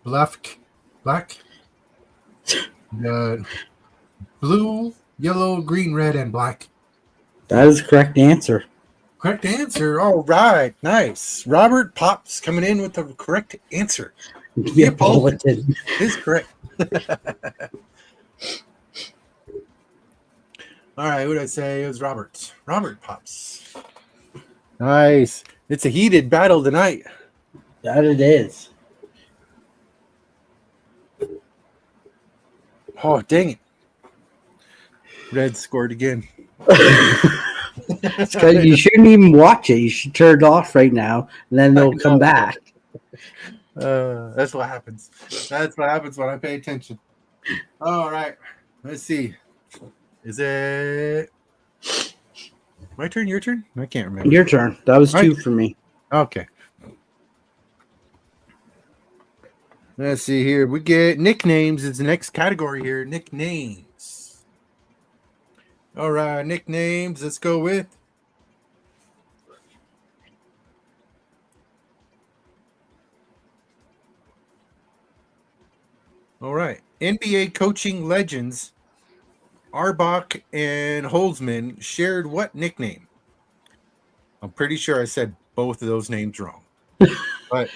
Black. Blue, yellow, green, red, and black. That is the correct answer. Correct answer. All right. Nice. Robert Pops coming in with the correct answer. Neapolitan. Is correct. All right. What did I say? It was Robert. Robert Pops. Nice. It's a heated battle tonight. That it is. Oh, dang it. Red scored again. You shouldn't even watch it. You should turn it off right now, and then they'll come back. That's what happens. That's what happens when I pay attention. All right. Let's see. Is it? My turn, your turn? I can't remember. Your turn. That was All 2 right. for me. Okay. Let's see here. We get nicknames is the next category here. Nicknames. All right, nicknames. Let's go with all right. NBA coaching legends Arbach and Holzman shared what nickname? I'm pretty sure I said both of those names wrong. But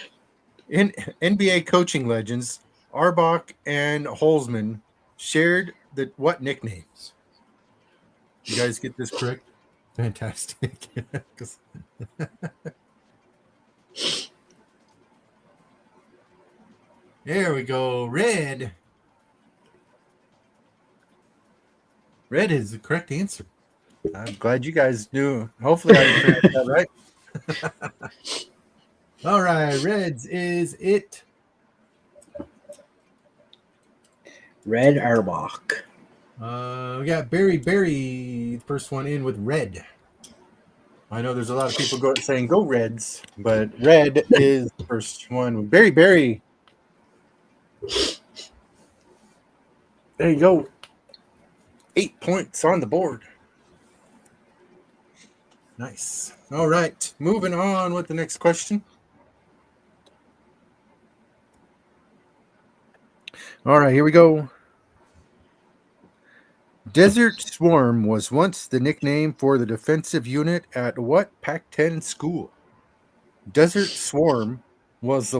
in NBA coaching legends, Arbach and Holzman shared the what nicknames? You guys get this correct? Fantastic. There we go. Red. Red is the correct answer. I'm glad you guys knew. Hopefully I pronounced that right. All right. Reds is it. Red Arbach. We got Barry, first one in with red. I know there's a lot of people saying go Reds, but red is the first one. Barry. There you go. 8 points on the board. Nice. All right. Moving on with the next question. All right, here we go. Desert Swarm was once the nickname for the defensive unit at what Pac-10 school? Desert Swarm was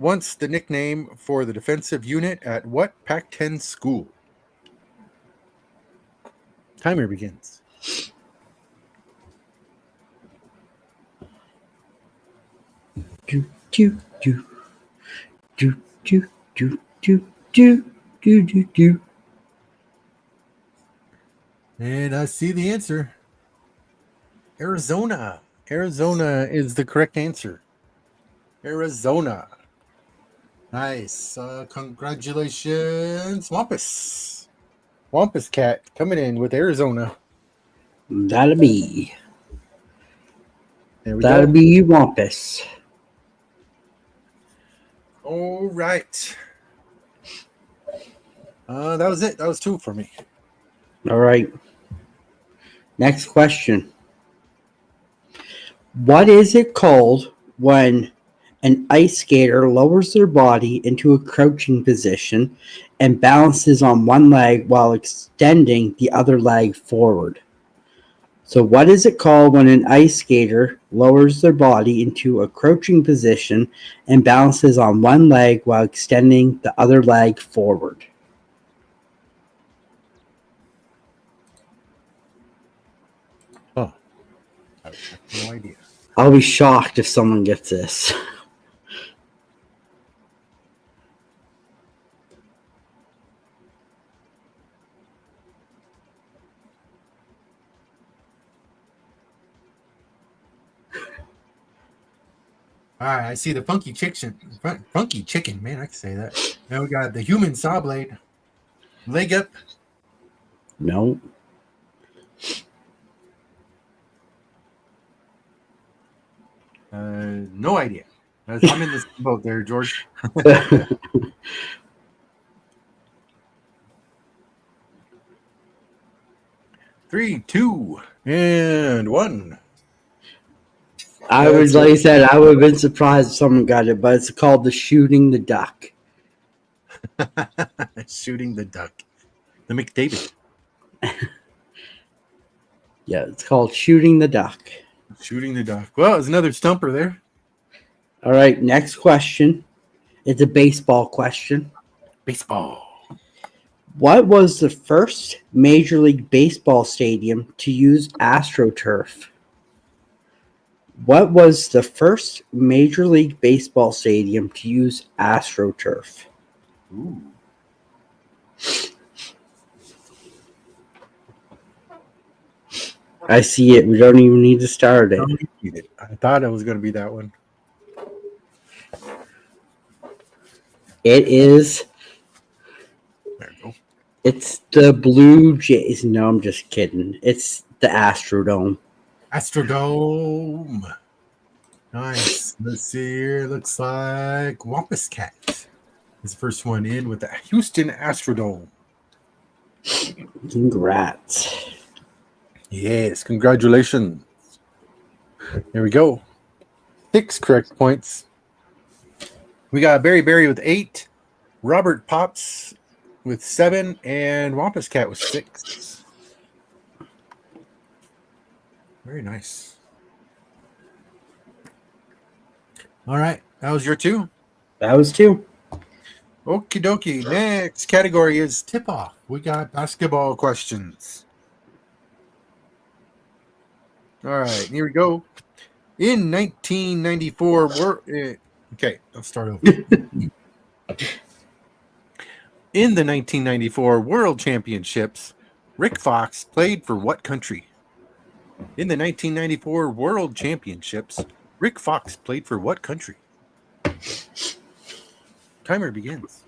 once the nickname for the defensive unit at what Pac-10 school? Timer begins. Do do do do do do do do do do do. And I see the answer. Arizona. Arizona is the correct answer. Arizona. Nice. Congratulations, Wampus. Wampus Cat coming in with Arizona. That'll be. There we That'll go. be Wampus. All right. That was it. That was 2 for me. All right. Next question. What is it called when an ice skater lowers their body into a crouching position and balances on one leg while extending the other leg forward? So what is it called when an ice skater lowers their body into a crouching position and balances on one leg while extending the other leg forward? Oh, I have no idea. I'll be shocked if someone gets this. All right, I see the funky chicken. Funky chicken, man, I can say that. Now we got the human saw blade. Leg up. No. No idea. I'm in this boat there, George. 3, 2, and 1. I was, like I said, I would have been surprised if someone got it, but it's called the shooting the duck. Shooting the duck. The McDavid. Yeah, it's called shooting the duck. Shooting the duck. Well, it's another stumper there. All right, next question. It's a baseball question. Baseball. What was the first Major League Baseball stadium to use AstroTurf? What was the first Major League Baseball stadium to use AstroTurf? Ooh. I see it. We don't even need to start it. I thought it was going to be that one. It is. There we go. It's the Blue Jays. No, I'm just kidding. It's the Astrodome. Astrodome. Nice. Let's see here. Looks like Wampus Cat is the first one in with the Houston Astrodome. Congrats. Yes, congratulations. There we go. 6 correct points. We got Berry with 8, Robert Pops with 7, and Wampus Cat with 6. Very nice. All right, that was your 2. That was 2. Okie dokie. Next category is tip-off. We got basketball questions. All right, here we go. In 1994, okay, I'll start over. In the 1994 World Championships, Rick Fox played for what country? In the 1994 World Championships, Rick Fox played for what country? Timer begins.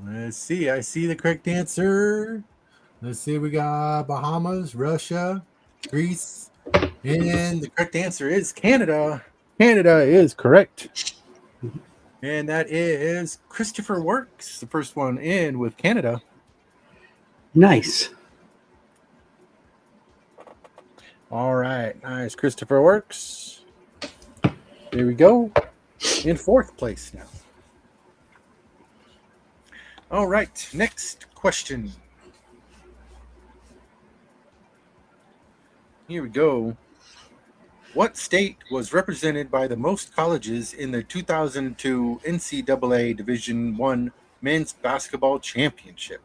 Let's see. I see the correct answer. Let's see. We got Bahamas, Russia, Greece, and the correct answer is Canada. Canada is correct. And that is Christopher Works, the first one in with Canada. Nice. All right. Nice. Christopher Works. Here we go. In 4th place now. All right. Next question. Here we go. What state was represented by the most colleges in the 2002 NCAA Division I Men's Basketball Championship?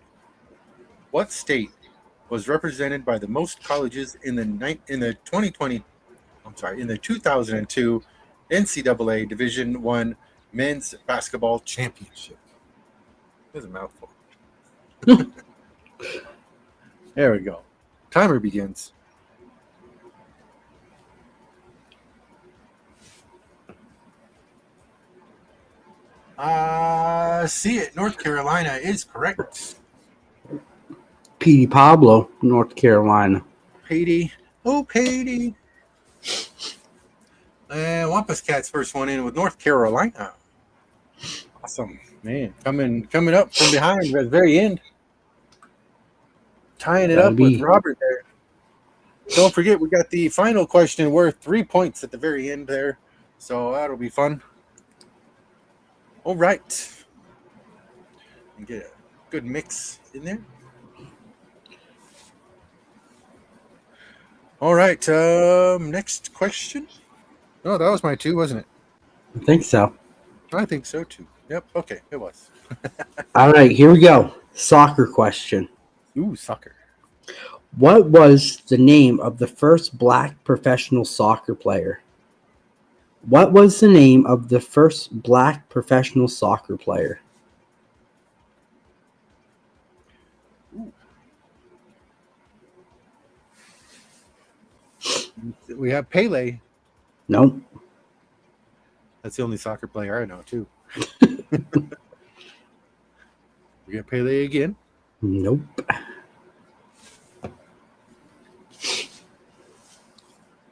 What state was represented by the most colleges in the 2002 NCAA Division I Men's Basketball Championship? That's a mouthful. There we go. Timer begins. See it. North Carolina is correct. Petey Pablo, North Carolina. Petey. Oh, Petey. And Wampus Cat's first one in with North Carolina. Awesome. Man, coming up from behind at the very end. Tying it up with Robert there. Don't forget, we got the final question worth 3 points at the very end there. So that'll be fun. All right. And get a good mix in there. All right. Next question. Oh, that was my 2, wasn't it? I think so. I think so too. Yep. Okay, it was. All right, here we go. Soccer question. Ooh, soccer. What was the name of the first black professional soccer player? What was the name of the first black professional soccer player? Ooh. We have Pele. Nope. That's the only soccer player I know, too. We got Pele again. Nope.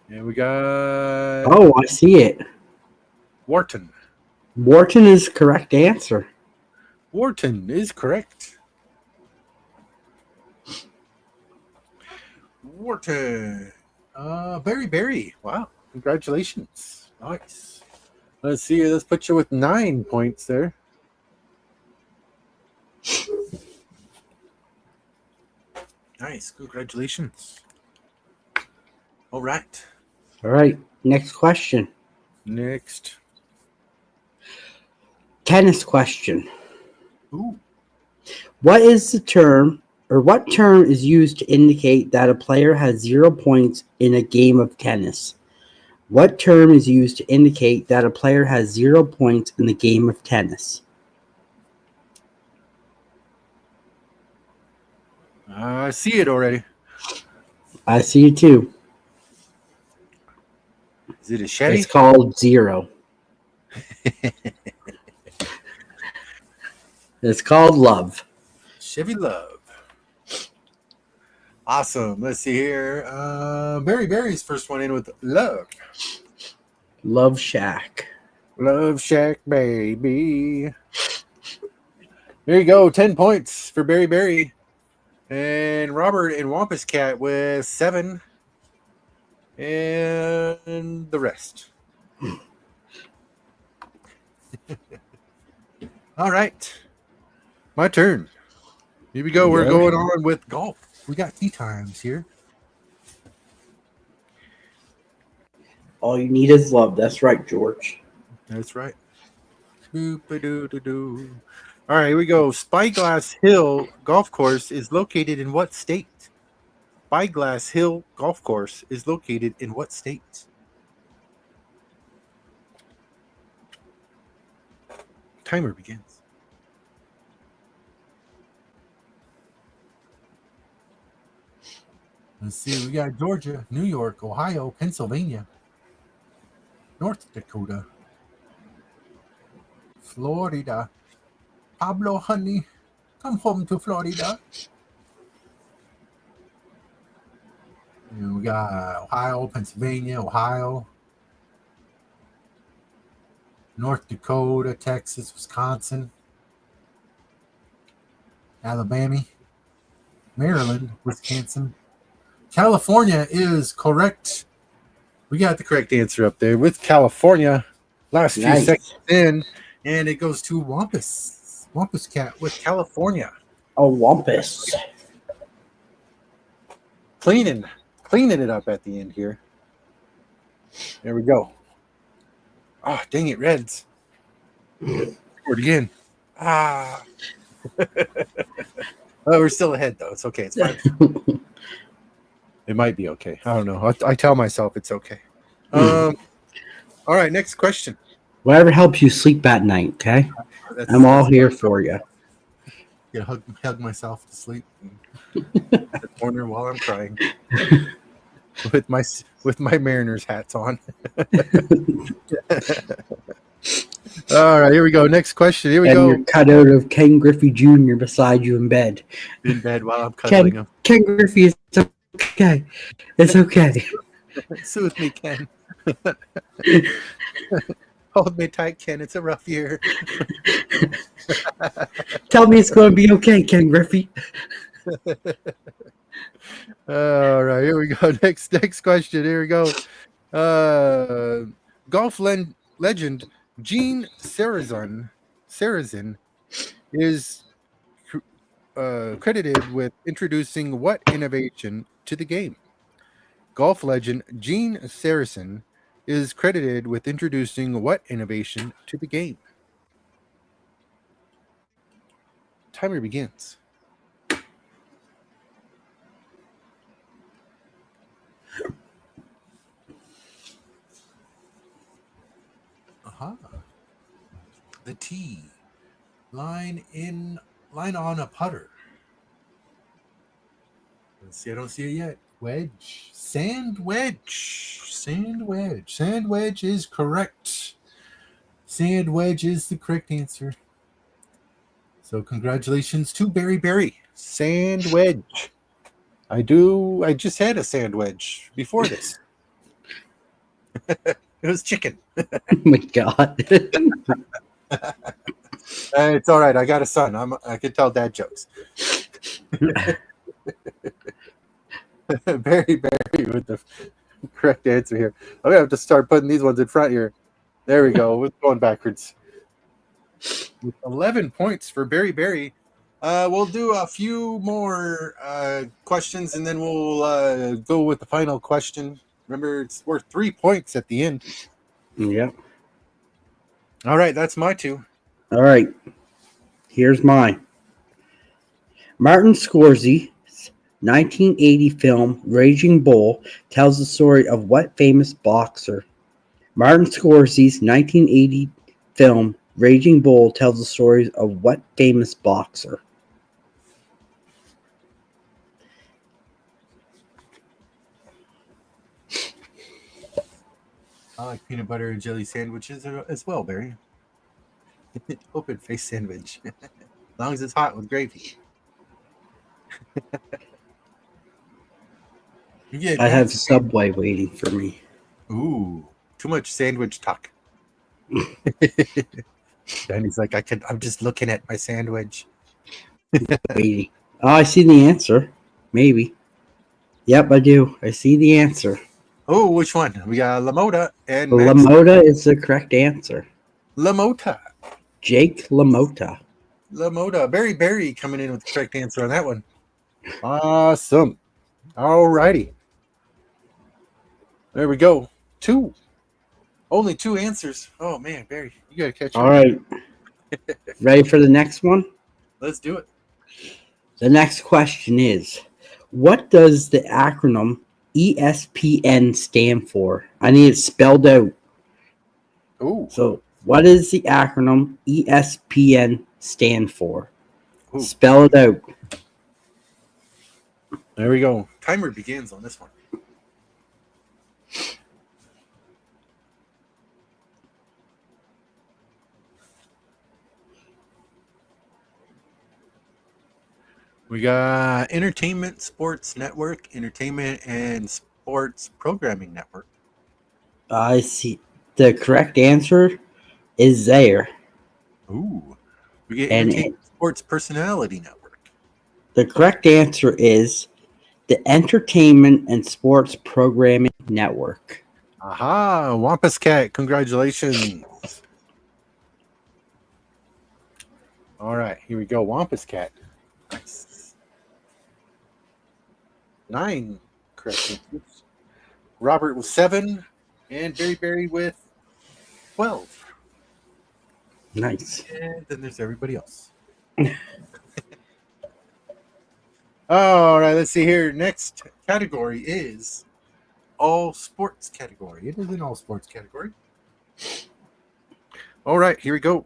And we got... Oh, I see it. Wharton. Wharton is the correct answer. Wharton is correct. Wharton. Berry. Wow. Congratulations. Nice. Let's see. Let's put you with 9 points there. Nice. Congratulations. All right. All right. Next question. Next. Tennis question. Ooh. What is the term, or what term is used to indicate that a player has 0 points in a game of tennis? What term is used to indicate that a player has 0 points in the game of tennis? I see it already. I see it too. Is it a shetty? It's called 0. It's called Love. Chevy Love. Awesome. Let's see here. Barry's first one in with Love. Love Shack. Love Shack, baby. There you go. 10 points for Barry. And Robert and Wampus Cat with 7. And the rest. All right. My turn. Here we go. We're going on with golf. We got tee times here. All you need is love. That's right, George. That's right. Boop-a-doo-doo-doo. All right, here we go. Spyglass Hill Golf Course is located in what state? Spyglass Hill Golf Course is located in what state? Timer begins. Let's see. We got Georgia, New York, Ohio, Pennsylvania, North Dakota, Florida. Pablo, honey, come home to Florida. And we got Ohio, Pennsylvania, Ohio, North Dakota, Texas, Wisconsin, Alabama, Maryland, Wisconsin. California is correct. We got the correct answer up there with California. Last few seconds in, and it goes to Wampus. Wampus Cat with California. Oh, Wampus. Cleaning it up at the end here. There we go. Oh, dang it, Reds. Scored again. Oh, we're still ahead, though. It's okay. It's fine. It might be okay. I don't know. I tell myself it's okay. All right, next question. Whatever helps you sleep at night, okay? I'm all here for you. Yeah, hug myself to sleep in the corner while I'm crying with my Mariners hats on. All right, here we go. Next question. Here we go. You're cut out of Ken Griffey Jr. beside you in bed. In bed while I'm cuddling him. Ken Griffey is okay. It's okay. Soothe me, Ken. Hold me tight, Ken. It's a rough year. Tell me it's going to be okay, Ken Griffey. All right, here we go. Next question. Here we go. Golf legend Gene Sarazen is credited with introducing what innovation to the game? Golf legend Gene Sarazen is credited with introducing what innovation to the game? Timer begins. The tee. Line on a putter. Let's see, I don't see it yet. Wedge. Sand wedge. Sand wedge is correct. Sand wedge is the correct answer. So congratulations to Barry. Sand wedge. I just had a sand wedge before this. It was chicken. Oh my God. It's all right. I got a son. I can tell dad jokes. Barry with the correct answer here. I'm gonna have to start putting these ones in front here. There we go. We're going backwards. With 11 points for Barry. We'll do a few more questions, and then we'll go with the final question. Remember, it's worth 3 points at the end. Yep. All right, that's my two. All right. Here's mine. Martin Scorsese's 1980 film Raging Bull tells the story of what famous boxer? Martin Scorsese's 1980 film Raging Bull tells the story of what famous boxer? I like peanut butter and jelly sandwiches as well, Barry. Open face sandwich. As long as it's hot with gravy. I have Subway waiting for me. Ooh, too much sandwich talk. Danny's like, I'm just looking at my sandwich. Waiting. Oh, I see the answer. Maybe. Yep, I do. I see the answer. Oh, which one? We got LaMotta and LaMotta is the correct answer. LaMotta. Jake LaMotta. LaMotta. Barry coming in with the correct answer on that one. Awesome. All righty. There we go. Only 2 answers. Oh, man, Barry, you got to catch up. All right. Ready for the next one? Let's do it. The next question is, what does the acronym ESPN stand for? I need it spelled out. Ooh. So, what does the acronym ESPN stand for? Ooh. Spell it out. There we go. Timer begins on this one. We got Entertainment Sports Network, Entertainment and Sports Programming Network. I see. The correct answer is there. Ooh. We get Entertainment Sports Personality Network. The correct answer is the Entertainment and Sports Programming Network. Aha, Wampus Cat, congratulations. All right, here we go. Wampus Cat. Nice. 9 correct answers. Robert with 7, and Barry with 12. Nice. And then there's everybody else. All right, let's see here. Next category is all sports category. It is an all sports category. All right, here we go.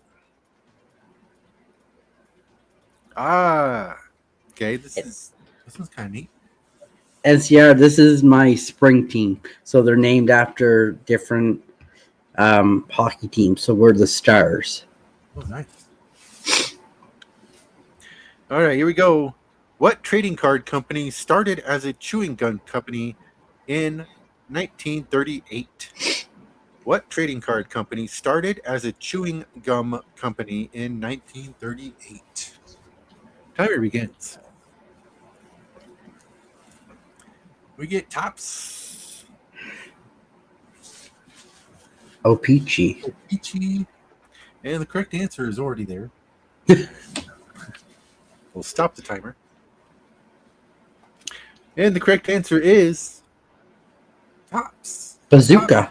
Okay, this one's kind of neat. NCR, this is my spring team. So they're named after different hockey teams. So we're the Stars. Oh, nice. All right, here we go. What trading card company started as a chewing gum company in 1938? What trading card company started as a chewing gum company in 1938? Timer begins. We get Tops. O-Pee-Chee. O-Pee-Chee. And the correct answer is already there. We'll stop the timer. And the correct answer is Tops. Bazooka.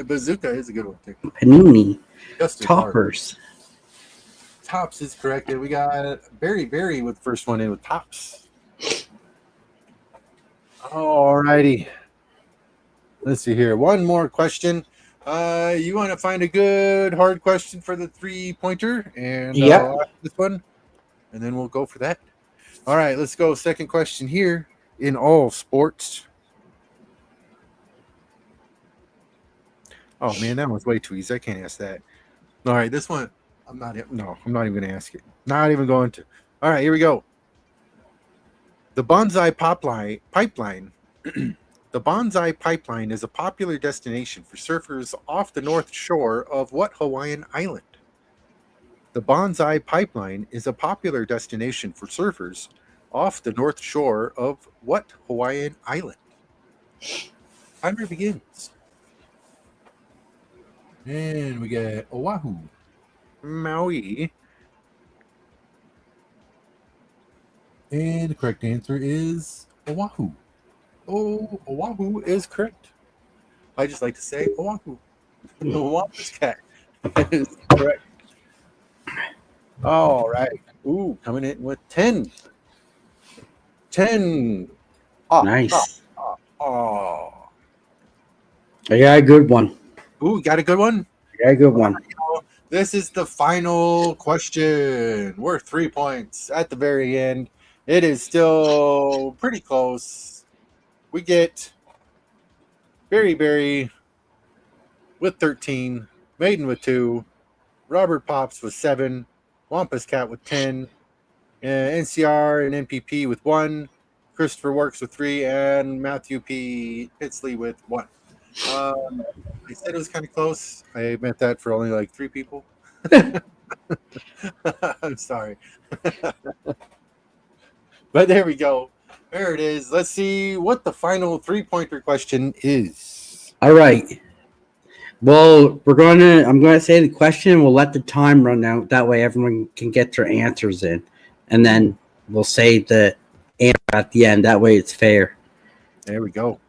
Bazooka is a good one, too. Panini. Just Toppers. Tops is correct. And we got Barry with the first one in with Tops. All righty. Let's see here. One more question. You want to find a good hard question for the 3-pointer? And I'll ask this one, and then we'll go for that. All right, let's go. Second question here in all sports. Oh, man, that one's way too easy. I can't ask that. All right, this one, I'm not even going to ask it. Not even going to. All right, here we go. The Bonsai Pipeline. The Bonsai Pipeline is a popular destination for surfers off the north shore of what Hawaiian island? The Bonsai Pipeline is a popular destination for surfers off the north shore of what Hawaiian island? Timer begins. And we get Oahu, Maui. And the correct answer is Oahu. Oh, Oahu is correct. I just like to say Oahu. The Wampus Cat is correct. All right. Ooh, coming in with 10. 10. Nice. Oh. I got a good one. Ooh, got a good one? I got a good one. This is the final question. Worth 3 points at the very end. It is still pretty close. We get Barry with 13, Maiden with 2, Robert Pops with 7, Wampus Cat with 10, NCR and NPP with 1, Christopher Works with 3, and Matthew P. Pitsley with 1. I said it was kind of close. I meant that for only like 3 people. I'm sorry. But there we go. There it is. Let's see what the final 3-pointer question is. All right. Well, I'm gonna say the question and we'll let the time run out. That way everyone can get their answers in. And then we'll say the answer at the end. That way it's fair. There we go.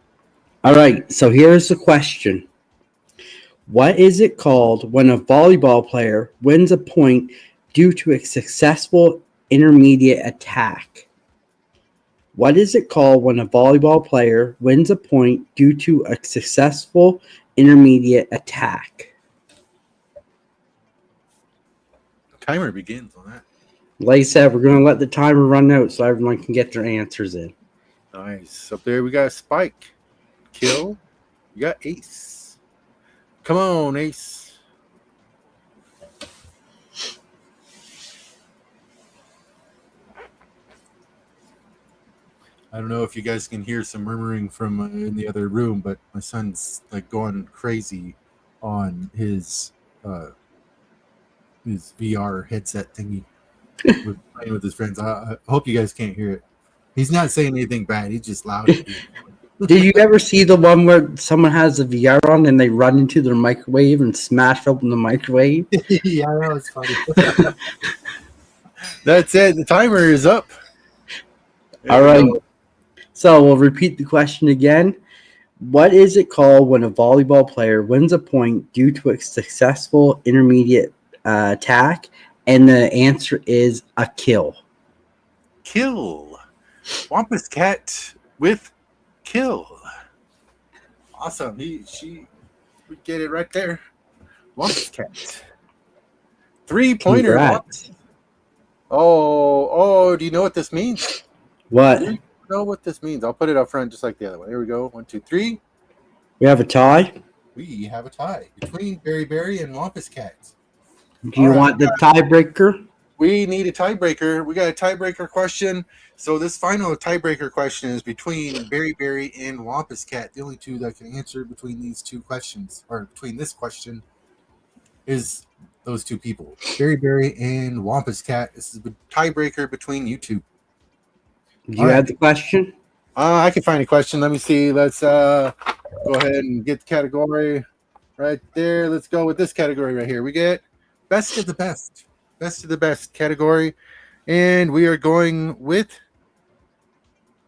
All right. So here's the question. What is it called when a volleyball player wins a point due to a successful intermediate attack? What is it called when a volleyball player wins a point due to a successful intermediate attack? Timer begins on that. Like I said, we're going to let the timer run out so everyone can get their answers in. Nice. Up there we got Spike. Kill. We got Ace. Come on, Ace. I don't know if you guys can hear some murmuring from in the other room, but my son's like going crazy on his VR headset thingy. With playing with his friends. I hope you guys can't hear it. He's not saying anything bad. He's just loud. Did you ever see the one where someone has a VR on and they run into their microwave and smash open the microwave? Yeah, that was funny. That's it. The timer is up. All right. So we'll repeat the question again. What is it called when a volleyball player wins a point due to a successful intermediate attack? And the answer is a kill. Kill. Wampus Cat with kill. Awesome. We get it right there. Wampus Cat. 3-pointer. Congrats. Oh, do you know what this means? What? Do you know what this means? I'll put it up front just like the other one. Here we go. 1, 2, 3. We have a tie? We have a tie between Berry and Wampus Cat. Do you want the tiebreaker? We need a tiebreaker. We got a tiebreaker question. So this final tiebreaker question is between Berry and Wampus Cat. The only two that can answer between these two questions, or between this question, is those two people. Berry and Wampus Cat. This is a tiebreaker between you two. Do you have the question? I can find a question. Let me see. Let's go ahead and get the category right there. Let's go with this category right here. We get Best of the Best. Best of the Best category. And we are going with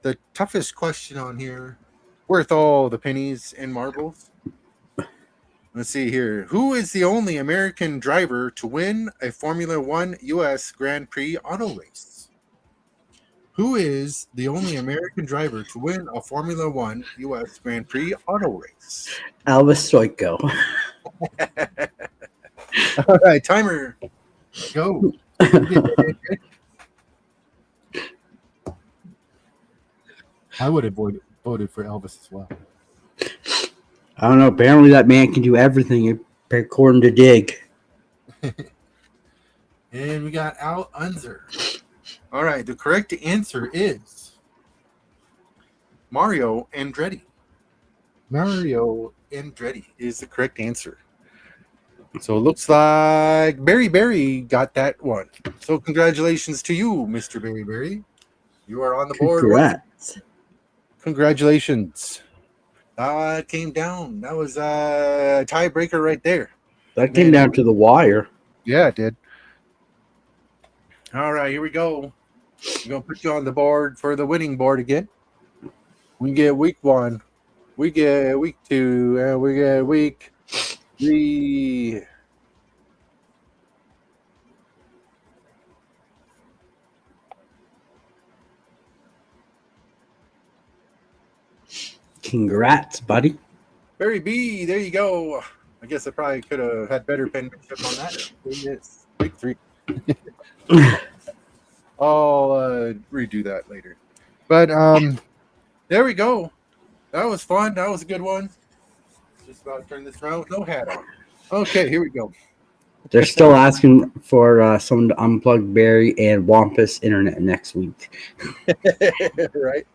the toughest question on here. Worth all the pennies and marbles. Let's see here. Who is the only American driver to win a Formula One US Grand Prix auto race? Who is the only American driver to win a Formula One US Grand Prix auto race? Elvis Stoiko. All right, timer. Go. I would have voted for Elvis as well. I don't know. Apparently that man can do everything according to Dig. And we got Al Unzer. All right, the correct answer is Mario Andretti. Mario Andretti is the correct answer. So it looks like Berry got that one. So congratulations to you, Mr. Berry. You are on the board. Congrats. Congratulations. It came down. That was a tiebreaker right there. That came down to the wire. Yeah, it did. All right, here we go. I'm going to put you on the board for the winning board again. We get week 1. We get week 2. And we get week 3. Congrats, buddy. Barry B, there you go. I guess I probably could have had better penmanship on that. Yes, week 3. I'll redo that later. But there we go. That was fun. That was a good one. Just about to turn this around with no hat on. Okay, here we go. They're still asking for someone to unplug Barry and Wampus internet next week. Right.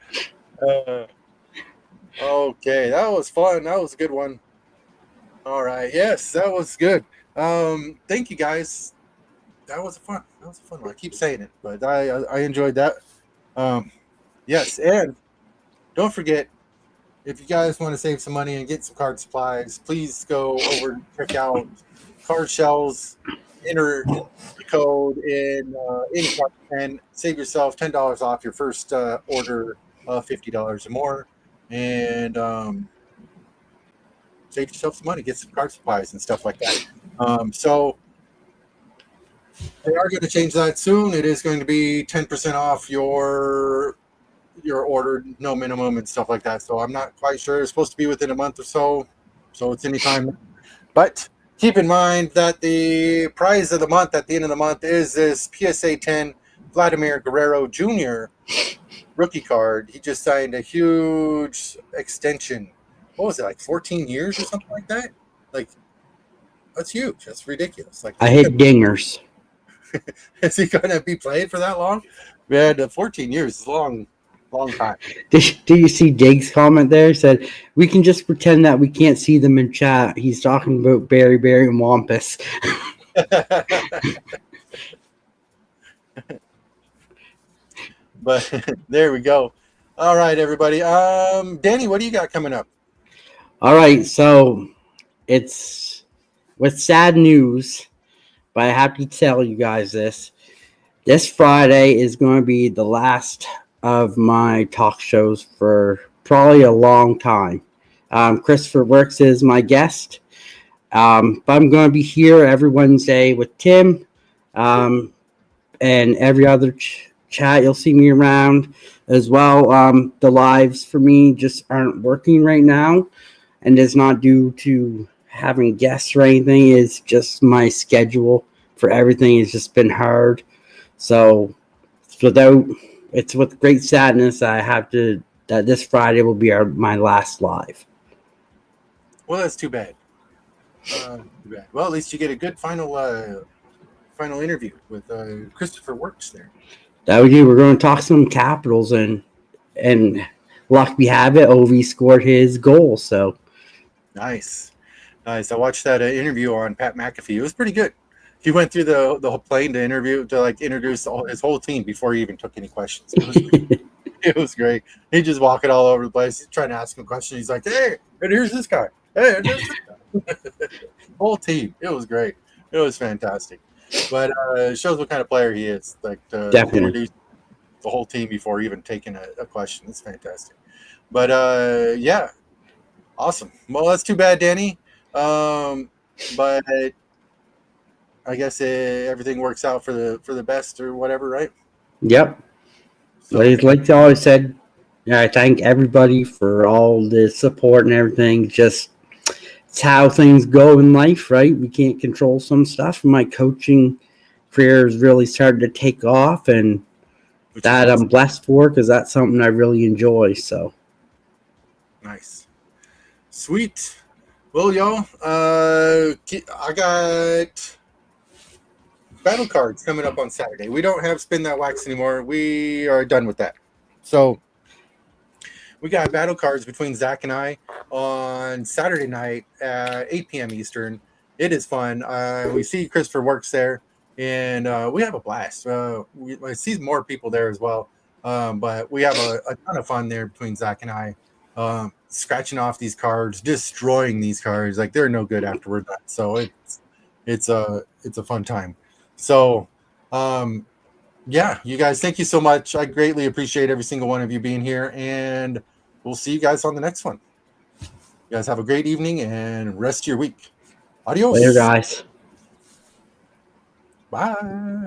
Okay, that was fun. That was a good one. All right. Yes, that was good. Thank you guys. That was fun. That was a fun one. I keep saying it, but I enjoyed that. Yes, and don't forget, if you guys want to save some money and get some card supplies, please go over and check out Card Shells. Enter the code in card and save yourself $10 off your first order of $50 or more, and save yourself some money, get some card supplies and stuff like that. So they are going to change that soon. It is going to be 10% off your order, no minimum and stuff like that. So I'm not quite sure. It's supposed to be within a month or so it's anytime. But keep in mind that the prize of the month at the end of the month is this PSA 10 Vladimir Guerrero Jr. rookie card. He just signed a huge extension. What was it, like 14 years or something like that? Like, that's huge. That's ridiculous. Like, I hit dingers. is he going to be playing for that long? Man, 14 years is a long time. Do you see Diggs' comment there? He said, we can just pretend that we can't see them in chat. He's talking about Barry, and Wampus. But there we go. All right, everybody. Danny, what do you got coming up? All right, so it's with sad news, but I have to tell you guys this. This Friday is going to be the last of my talk shows for probably a long time. Christopher Works is my guest. But I'm going to be here every Wednesday with Tim. And every other chat, you'll see me around as well. The lives for me just aren't working right now. And it's not due to having guests or anything. It's just my schedule for everything has just been hard. So it's with great sadness that this Friday will be my last live. Well, that's too bad. Too bad. Well, at least you get a good final interview with Christopher Works there. That we do. We're going to talk some Capitals and luck we have it. Ovi scored his goal. So nice. I watched that interview on Pat McAfee. It was pretty good. He went through the whole plane to introduce his whole team before he even took any questions. It was great. He just walking all over the place. He's trying to ask him a question. He's like, "Hey, and here's this guy. Hey, and here's this guy." Whole team. It was great. It was fantastic. But it shows what kind of player he is. Like definitely introduce the whole team before even taking a question. It's fantastic. But yeah, awesome. Well, that's too bad, Danny. But I guess everything works out for the best or whatever, right? Yep. So, like I always said, I thank everybody for all the support and everything. Just it's how things go in life, right? We can't control some stuff. My coaching career has really started to take off, and that I'm blessed for because that's something I really enjoy. So nice, sweet. Well, y'all, I got battle cards coming up on Saturday. We don't have Spin That Wax anymore. We are done with that. So we got battle cards between Zach and I on Saturday night at 8 p.m. Eastern. It is fun. We see Christopher Works there, and we have a blast. I see more people there as well, but we have a ton of fun there between Zach and I, scratching off these cards, destroying these cards. Like, they're no good after we're done. So it's a fun time. So, yeah, you guys, thank you so much. I greatly appreciate every single one of you being here, and we'll see you guys on the next one. You guys have a great evening and rest of your week. Adios. later, guys. Bye.